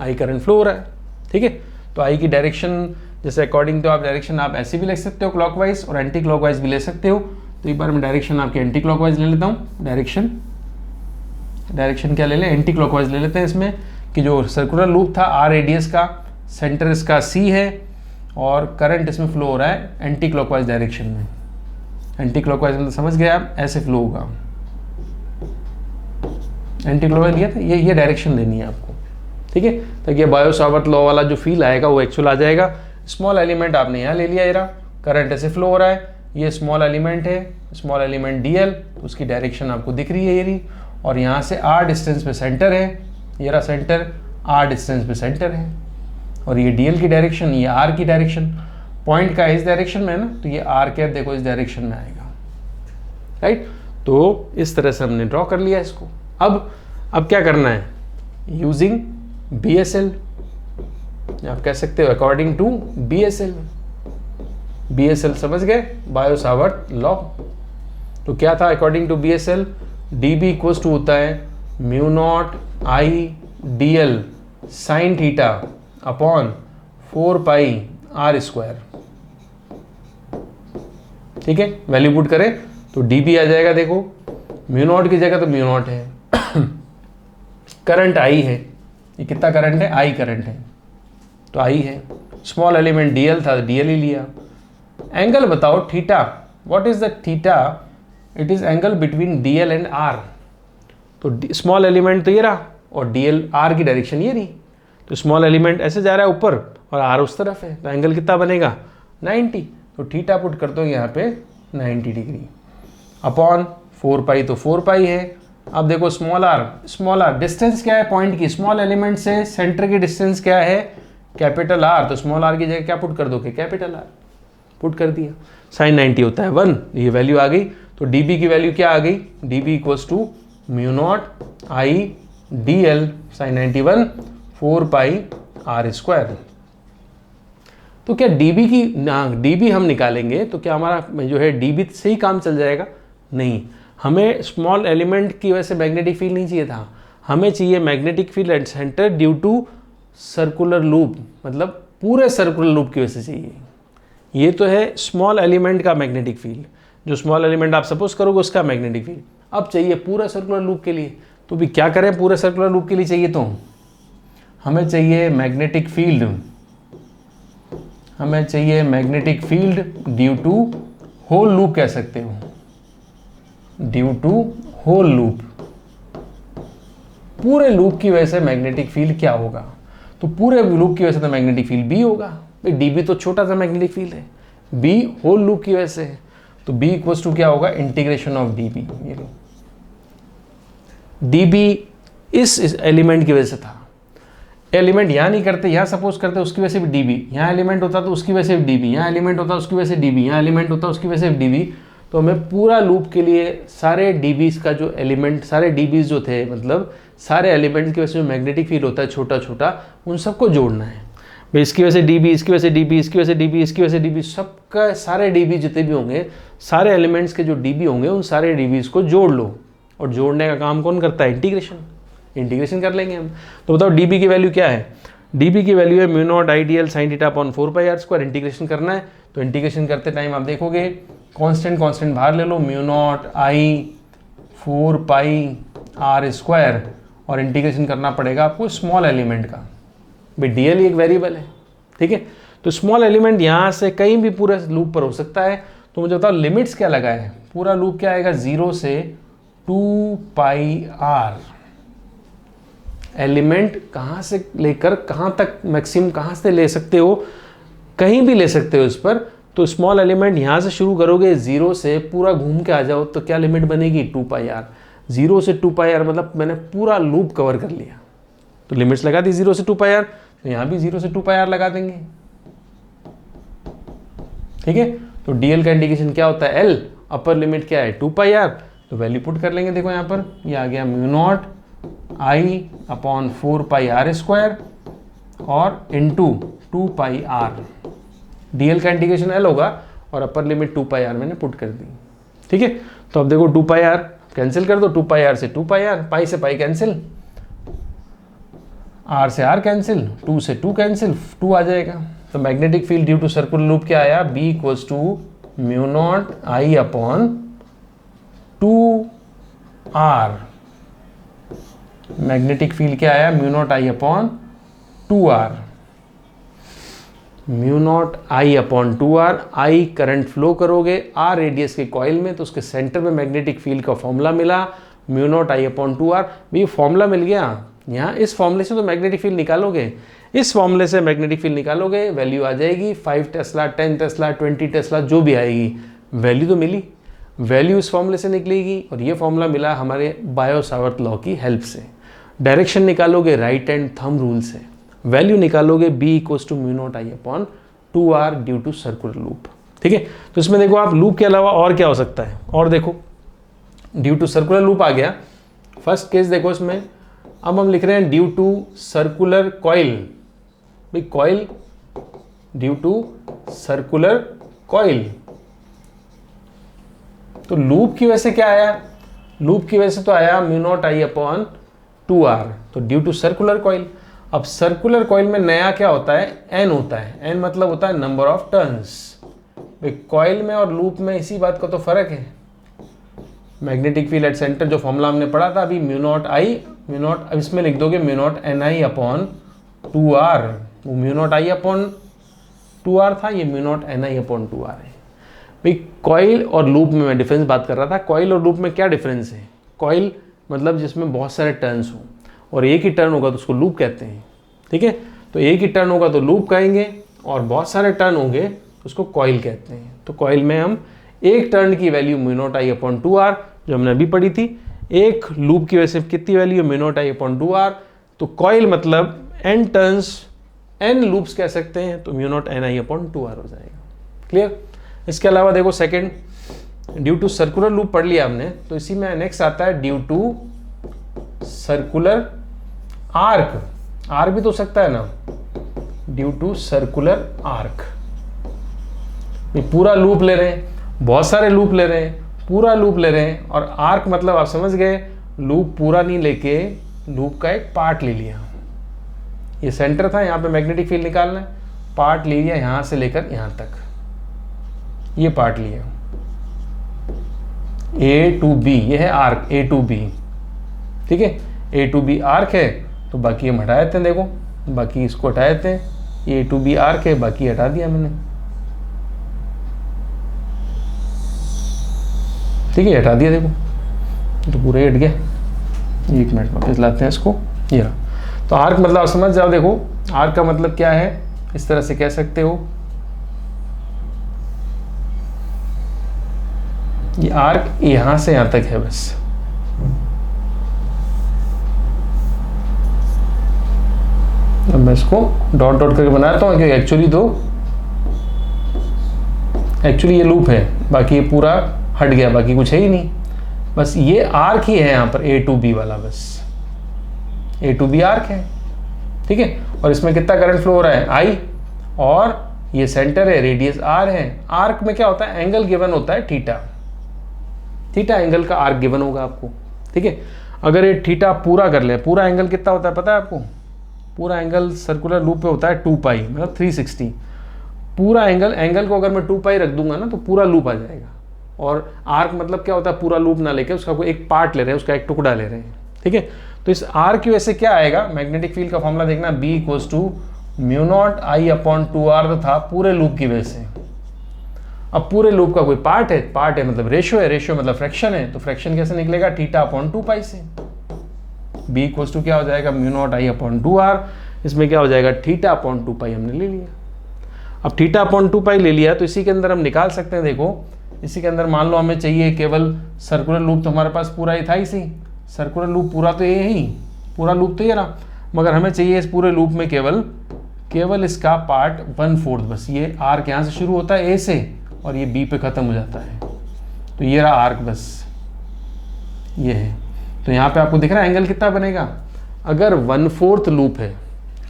S1: आई करंट फ्लो हो रहा है। ठीक है, तो आई की डायरेक्शन जैसे अकॉर्डिंग टू आप डायरेक्शन आप ऐसे भी लिख सकते हो क्लॉकवाइज, और एंटी क्लॉकवाइज भी ले सकते हो। तो एक बार मैं डायरेक्शन आपकी एंटी क्लॉकवाइज ले लेता हूँ, डायरेक्शन क्या ले लें, एंटी क्लॉकवाइज ले लेते हैं इसमें, कि जो सर्कुलर लूप था R रेडियस का, सेंटर इसका C है, और करंट इसमें फ्लो हो रहा है एंटी क्लॉकवाइज डायरेक्शन में। एंटी क्लॉकवाइज मतलब समझ गए आप, ऐसे फ्लो होगा, एंटी क्लॉकवाइज लिया था, ये डायरेक्शन लेनी है आपको। ठीक है, ताकि ये बायो-सावर्त लॉ वाला जो फील आएगा वो एक्चुअल आ जाएगा। स्मॉल एलिमेंट आपने यहाँ ले लिया, ये करंट ऐसे फ्लो हो रहा है, ये स्मॉल एलिमेंट है, स्मॉल एलिमेंट DL, उसकी डायरेक्शन आपको दिख रही है ये रही, और यहाँ से R डिस्टेंस पे सेंटर है, ये रहा सेंटर, R डिस्टेंस पे सेंटर है, और ये DL की डायरेक्शन, ये R की डायरेक्शन, पॉइंट का इस डायरेक्शन में है ना, तो ये R कैप देखो इस डायरेक्शन में आएगा। राइट, तो इस तरह से हमने ड्रॉ कर लिया इसको। अब क्या करना है, यूजिंग BSL, आप कह सकते हो अकॉर्डिंग टू BSL समझ गए, बायो-सावर्त लॉ। तो क्या था according to BSL, DB equals to होता है mu naught I DL sine theta upon 4πr²। ठीक है, वैल्यू पुट करें तो DB आ जाएगा, देखो म्यू नॉट की जगह तो म्यू नॉट है, करंट I है, ये कितना करंट है, I करंट है, तो I है, स्मॉल एलिमेंट DL था, DL ही लिया। एंगल बताओ theta, what is the theta, it is angle between DL and R। तो स्मॉल एलिमेंट तो ये रहा, और DL R की डायरेक्शन ये रही, तो स्मॉल एलिमेंट ऐसे जा रहा है ऊपर और R उस तरफ है, तो एंगल कितना बनेगा, 90। तो थीटा पुट कर दो यहाँ पे 90 डिग्री, अपॉन 4π, तो 4π है। अब देखो स्मॉल r डिस्टेंस क्या है पॉइंट की, स्मॉल एलिमेंट से सेंटर की डिस्टेंस क्या है, कैपिटल R, तो स्मॉल r की जगह क्या पुट कर दोगे, कैपिटल R पुट कर दिया, साइन 90 होता है 1, ये वैल्यू आ गई। तो DB की वैल्यू क्या आ गई, DB equals to mu naught I DL sine 91 4πr²। तो क्या DB हम निकालेंगे तो क्या हमारा जो है DB से ही काम चल जाएगा, नहीं, हमें स्मॉल एलिमेंट की वजह से मैग्नेटिक फील्ड नहीं चाहिए था, हमें चाहिए magnetic field at centre due to circular loop, मतलब पूरे सर्कुलर लूप की वजह से चाहिए। ये तो है स्मॉल एलिमेंट का मैग्नेटिक फील्ड, जो स्मॉल एलिमेंट आप सपोज करोगे उसका मैग्नेटिक फील्ड। अब चाहिए पूरा सर्कुलर लूप के लिए, तो भी क्या करें, पूरे सर्कुलर लूप के लिए चाहिए तो हमें चाहिए मैग्नेटिक फील्ड, हमें चाहिए magnetic field due to whole loop कह सकते हो, ड्यू टू होल लूप। पूरे लूप की वजह से मैग्नेटिक फील्ड क्या होगा, तो पूरे लूप की वजह से तो मैग्नेटिक फील्ड बी होगा। डीबी तो छोटा सा मैग्नेटिक फील्ड है, बी होल लूप की वजह से है, तो बी इक्वल्स टू क्या होगा, इंटीग्रेशन ऑफ डी बी। ये लो, डी बी इस एलिमेंट की वजह से था, एलिमेंट यहाँ नहीं करते, यहाँ सपोज करते उसकी वजह से भी डी बी, यहाँ एलिमेंट होता तो उसकी वजह से भी डी बी, यहाँ एलिमेंट होता उसकी वजह से डी बी, यहाँ एलिमेंट होता उसकी वजह से डी बी। तो हमें पूरा लूप के लिए सारे डी बीज का जो एलिमेंट, सारे डी बीज जो थे, मतलब सारे एलिमेंट्स की वजह से जो मैग्नेटिक फील्ड होता है छोटा छोटा, उन सबको जोड़ना है। भाई इसकी वजह से डी बी, इसकी वजह से डी बी, इसकी वजह से डी बी, इसकी वजह से डी बी, सबका सारे डी बी जितने भी होंगे, सारे एलिमेंट्स के जो डी बी होंगे, उन सारे डी बीज को जोड़ लो। और जोड़ने का काम कौन करता है, इंटीग्रेशन, इंटीग्रेशन कर लेंगे हम। तो बताओ डी बी की वैल्यू क्या है, डी बी की वैल्यू है mu naught I D L sine theta upon 4πr²। Integration करना है, तो इंटीग्रेशन करते टाइम आप देखोगे कांस्टेंट बाहर ले लो, म्यू नॉट आई 4πr², और इंटीग्रेशन करना पड़ेगा आपको स्मॉल एलिमेंट का। भाई डी एल एक वेरिएबल है, ठीक है, तो स्मॉल एलिमेंट यहाँ से कहीं भी पूरे लूप पर हो सकता है। तो मुझे बताओ लिमिट्स क्या लगा है, पूरा लूप क्या आएगा, 0 से 2πr। एलिमेंट कहाँ से लेकर कहाँ तक मैक्सिमम कहाँ से ले सकते हो, कहीं भी ले सकते हो इस पर। तो स्मॉल एलिमेंट यहाँ से शुरू करोगे 0 से, पूरा घूम के आ जाओ तो क्या लिमिट बनेगी, 2πr। 0 से 2πr मतलब मैंने पूरा लूप कवर कर लिया, तो लिमिट्स लगा दी 0 से 2πr, तो यहाँ भी 0 से 2πr लगा देंगे, ठीक है। तो डीएल का इंडिकेशन क्या होता है, एल, अपर लिमिट क्या है 2πr, तो वैल्यू पुट कर लेंगे। देखो यहाँ पर ये आ गया mu naught I upon 4πr² और इंटू 2πr। डीएल का इंडिकेशन एल होगा और अपर लिमिट 2πr मैंने पुट कर दी, ठीक है। तो अब देखो 2πr कैंसिल कर दो, 2πr से 2πr, पाई से पाई कैंसिल, r से r कैंसिल, 2 से 2 कैंसिल, 2 आ जाएगा। तो magnetic field due to circular loop क्या आया, b equals to mu naught I upon 2r। Magnetic field क्या आया, mu naught I upon 2r, mu naught I upon 2r। I current flow करोगे r radius के coil में, तो उसके centre में मैग्नेटिक फील्ड का फॉर्मूला मिला, mu naught I upon 2r। ये फॉर्मूला मिल गया, यहाँ इस फॉर्मूले से तो मैग्नेटिक फील्ड निकालोगे, इस फॉर्मूले से मैग्नेटिक फील्ड निकालोगे, वैल्यू आ जाएगी 5 टेस्ला, 10 टेस्ला, 20 टेस्ला, जो भी आएगी वैल्यू तो मिली, वैल्यू इस फॉर्मूले से निकलेगी। और ये फॉर्मूला मिला हमारे बायो-सावर्त लॉ की हेल्प से। डायरेक्शन निकालोगे राइट हैंड थंब रूल से, वैल्यू निकालोगे b equals to mu naught I upon 2r due to circular loop, ठीक है। तो इसमें देखो आप लूप के अलावा और क्या हो सकता है, और देखो ड्यू टू सर्कुलर लूप आ गया, फर्स्ट केस देखो इसमें। अब हम लिख रहे हैं ड्यू टू सर्कुलर कॉइल, भाई coil due to circular coil, तो लूप की वजह से क्या आया, लूप की वजह से तो आया mu naught I upon 2r, तो ड्यू टू सर्कुलर कॉइल। अब सर्कुलर कॉइल में नया क्या होता है, n होता है, n मतलब होता है नंबर ऑफ टर्न्स। भाई कॉइल में और लूप में इसी बात का तो फर्क है। मैग्नेटिक फील्ड एट सेंटर जो फॉर्मूला हमने पढ़ा था अभी, म्यू नॉट आई, म्यू नॉट, अब इसमें लिख दोगे mu naught N I upon 2r। वो mu naught I upon 2r था, ये mu naught N I upon 2r है। भाई कॉइल और लूप में मैं डिफरेंस बात कर रहा था, कॉइल और लूप में क्या डिफरेंस है, कॉइल मतलब जिसमें बहुत सारे टर्न्स हो, और एक ही टर्न होगा तो उसको लूप कहते हैं, ठीक है। तो एक ही टर्न होगा तो लूप कहेंगे, और बहुत सारे टर्न होंगे तो उसको कॉइल कहते हैं। तो कॉइल में हम एक टर्न की value mu naught I upon 2r जो हमने अभी पढ़ी थी, एक लूप की वजह से कितनी value mu naught I upon 2r। तो कॉइल मतलब n टर्न्स, n लूप्स कह सकते हैं, तो mu naught N I upon 2r हो जाएगा, क्लियर। इसके अलावा देखो second, due to circular loop पढ़ लिया हमने, तो इसी में नेक्स्ट आता है due to circular arc, arc भी तो हो सकता है ना, ड्यू टू सर्कुलर आर्क। पूरा लूप ले रहे हैं, बहुत सारे लूप ले रहे हैं, पूरा लूप ले रहे हैं, और आर्क मतलब आप समझ गए, लूप पूरा नहीं लेके लूप का एक पार्ट ले लिया। ये सेंटर था, यहाँ पे मैग्नेटिक फील्ड निकालना है, पार्ट ले लिया यहाँ से लेकर यहाँ तक, ये पार्ट लिया, ए टू बी, ये है आर्क ए टू बी, ठीक है, ए टू बी आर्क है, तो बाकी हम हटा देते हैं, देखो बाकी इसको हटा देते हैं, ए टू बी आर्क है, बाकी हटा दिया मैंने, ठीक है, हटा दिया, देखो तो पूरा हट गया। एक मिनट वापस लाते हैं इसको, ये रहा। तो आर्क मतलब आप समझ जाओ, देखो आर्क का मतलब क्या है, इस तरह से कह सकते हो, ये आर्क यहां से यहां तक है बस, अब मैं इसको डॉट डॉट करके बनाता हूँ, क्योंकि एक्चुअली ये लूप है, बाकी ये पूरा हट गया, बाकी कुछ है ही नहीं, बस ये आर्क ही है यहाँ पर ए टू बी वाला, बस ए टू बी आर्क है, ठीक है। और इसमें कितना करंट फ्लो हो रहा है, आई, और ये सेंटर है, रेडियस आर है। आर्क में क्या होता है, एंगल गिवन होता है थीटा, थीटा एंगल का आर्क गिवन होगा आपको, ठीक है। अगर ये थीटा पूरा कर ले, पूरा एंगल कितना होता है पता है आपको, पूरा एंगल सर्कुलर लूप पे होता है 2 पाई, मतलब 360। पूरा एंगल को अगर मैं 2 पाई रख दूंगा ना, तो पूरा लूप आ जाएगा। और आर्क मतलब क्या होता है, पूरा लूप ना लेके उसका कोई एक पार्ट ले रहे हैं, उसका एक टुकड़ा ले रहे हैं, ठीक है। तो इस आर्क की वजह से क्या आएगा, मैग्नेटिक फील्ड का फॉर्मूला देखना, B = μ0I/2r तो था पूरे लूप की वजह से। अब पूरे लूप का कोई पार्ट है मतलब रेशियो है, रेशियो मतलब फ्रैक्शन है, तो फ्रैक्शन कैसे निकलेगा, θ/2π से। B = क्या हो जाएगा, μ0I/2r, इसमें क्या हो जाएगा, θ/2π हमने ले लिया। अब θ/2π ले लिया, तो इसी के अंदर हम निकाल सकते हैं, देखो इसी के अंदर मान लो हमें चाहिए केवल सर्कुलर लूप, तो हमारे पास पूरा ही था, इसी सर्कुलर लूप पूरा तो ये ही, पूरा लूप तो ये रहा, मगर हमें चाहिए इस पूरे लूप में केवल इसका पार्ट 1/4, बस ये आर्क यहाँ से शुरू होता है ए से, और ये बी पे ख़त्म हो जाता है, तो ये रहा आर्क, बस ये है। तो यहाँ पे आपको दिख रहा है एंगल कितना बनेगा, अगर 1/4 लूप है,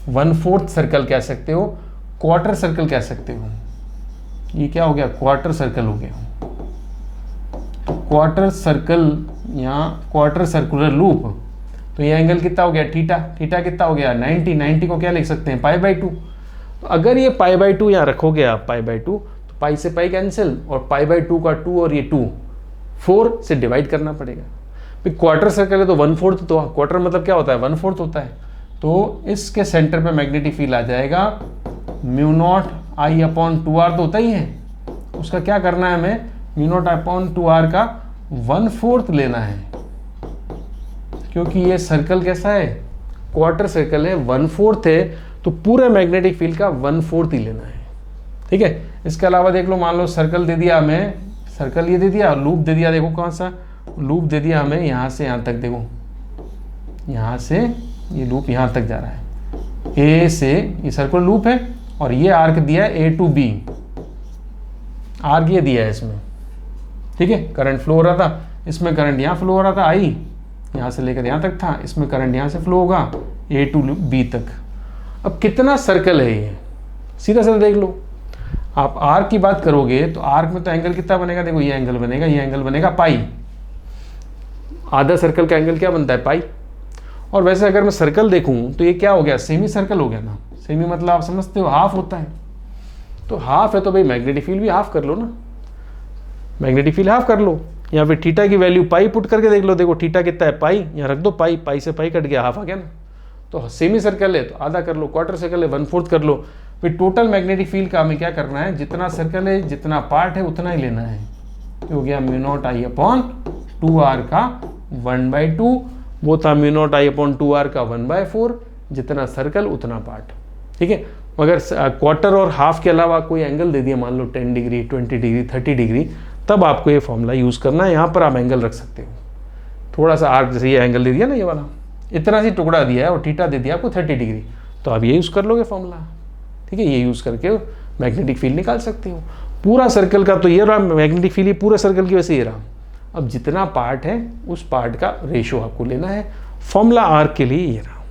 S1: 1/4 सर्कल कह सकते हो, क्वार्टर सर्कल कह सकते हो, ये क्या हो गया, क्वार्टर सर्कल हो गया। तो क्वार्टर सर्कल, यहाँ क्वार्टर सर्कुलर लूप, तो ये एंगल कितना हो गया, थीटा कितना हो गया, 90 को क्या लिख सकते हैं, π/2। तो अगर ये π/2 यहाँ रखोगे आप, π/2, तो पाई से पाई कैंसिल, और π/2 का 2 और ये 2 4 से डिवाइड करना पड़ेगा। फिर क्वार्टर सर्कल है तो 1/4, तो क्वार्टर मतलब क्या होता है, 1/4 होता है। तो इसके सेंटर पे मैग्नेटिक फील्ड आ जाएगा μ0I/2r, तो होता ही है, उसका क्या करना है हमें, μ0I/2r का 1/4 लेना है, क्योंकि ये सर्कल कैसा है, क्वार्टर सर्कल है, 1/4 है, तो पूरे मैग्नेटिक फील्ड का 1/4 ही लेना है, ठीक है। इसके अलावा देख लो, मान लो सर्कल दे दिया हमें, सर्कल ये दे दिया, लूप दे दिया, देखो कौन सा लूप दे दिया हमें, यहाँ से यहाँ तक, देखो यहाँ से ये लूप यहाँ तक जा रहा है, ए से, ये सर्कुलर लूप है, और ये आर्क दिया है A to B, आर्क ये दिया है इसमें, ठीक है। करंट फ्लो हो रहा था, इसमें करंट यहाँ फ्लो हो रहा था, आई यहाँ से लेकर यहाँ तक था, इसमें करंट यहाँ से फ्लो होगा A to B तक। अब कितना सर्कल है ये, सीधा सीधा देख लो, आप आर्क की बात करोगे तो आर्क में तो एंगल कितना बनेगा, देखो ये एंगल बनेगा, ये एंगल बनेगा पाई, आधा सर्कल का एंगल क्या बनता है, पाई। और वैसे अगर मैं सर्कल देखूं तो ये क्या हो गया, सेमी सर्कल हो गया ना, सेमी मतलब आप समझते हो हाफ होता है, तो हाफ है तो भाई मैग्नेटिक फील्ड भी हाफ कर लो ना, मैग्नेटिक फील्ड हाफ कर लो, या फिर थीटा की वैल्यू पाई पुट करके देख लो, देखो थीटा कितना है, पाई, यहाँ रख दो पाई, पाई से पाई कट गया, हाफ आ गया ना। तो सेमी सर्कल है तो आधा कर लो, क्वार्टर सर्कल है 1/4 कर लो। फिर टोटल मैग्नेटिक फील्ड का हमें क्या करना है, जितना सर्कल है, जितना पार्ट है, उतना ही लेना है, तो हो गया μ0I/2r का 1/2, वो था μ0I/2r का 1/4, जितना सर्कल उतना पार्ट, ठीक है। मगर क्वार्टर और हाफ के अलावा कोई एंगल दे दिया, मान लो 10 डिग्री, 20 डिग्री, 30 डिग्री, तब आपको ये फॉर्मूला यूज़ करना है। यहाँ पर आप एंगल रख सकते हो, थोड़ा सा आर्क जैसे ये एंगल दे दिया ना, ये वाला इतना सी टुकड़ा दिया है, और थीटा दे दिया आपको 30 डिग्री, तो आप ये यूज़ कर लोगे फॉर्मूला, ठीक है। ये यूज़ करके मैग्नेटिक फील्ड निकाल सकते हो। पूरा सर्कल का तो ये रहा मैग्नेटिक फील्ड, ये पूरे सर्कल की वैसे ये रहा। अब जितना पार्ट है उस पार्ट का रेशियो आपको लेना है, फॉर्मूला आर्क के लिए ये रहा,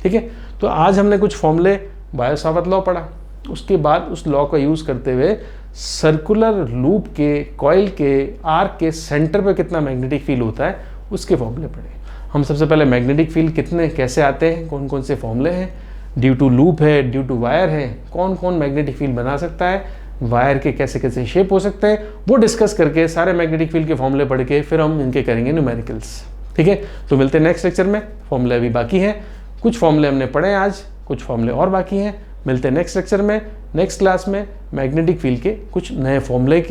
S1: ठीक है। तो आज हमने कुछ फॉर्मूले बायो-सावर्त लॉ पढ़ा, उसके बाद उस लॉ का यूज़ करते हुए सर्कुलर लूप के, कॉइल के, आर्क के सेंटर पे कितना मैग्नेटिक फील्ड होता है उसके फॉर्मूले पढ़े। हम सबसे पहले मैग्नेटिक फील्ड कितने कैसे आते हैं, कौन कौन से फॉर्मूले हैं, ड्यू टू लूप है, ड्यू टू वायर है, कौन कौन मैग्नेटिक फील्ड बना सकता है, वायर के कैसे कैसे शेप हो सकते हैं, वो डिस्कस करके सारे मैग्नेटिक फील्ड के फॉर्मूले पढ़ के फिर हम इनके करेंगे न्यूमेरिकल्स। ठीक है, तो मिलते हैं नेक्स्ट लेक्चर में। फॉर्मूले अभी बाकी हैं, कुछ फॉर्मूले हमने पढ़े हैं आज, कुछ फॉर्मूले और बाकी हैं। मिलते हैं नेक्स्ट लेक्चर में, नेक्स्ट क्लास में मैग्नेटिक फील्ड के कुछ नए फॉर्मूले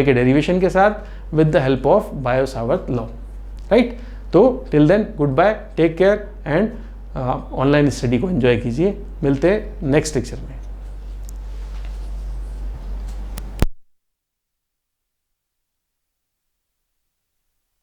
S1: के डेरिवेशन के साथ with the help of Biot Savart law. Right, तो till then good bye, take care and online study को एंजॉय कीजिए। मिलते हैं नेक्स्ट लेक्चर में।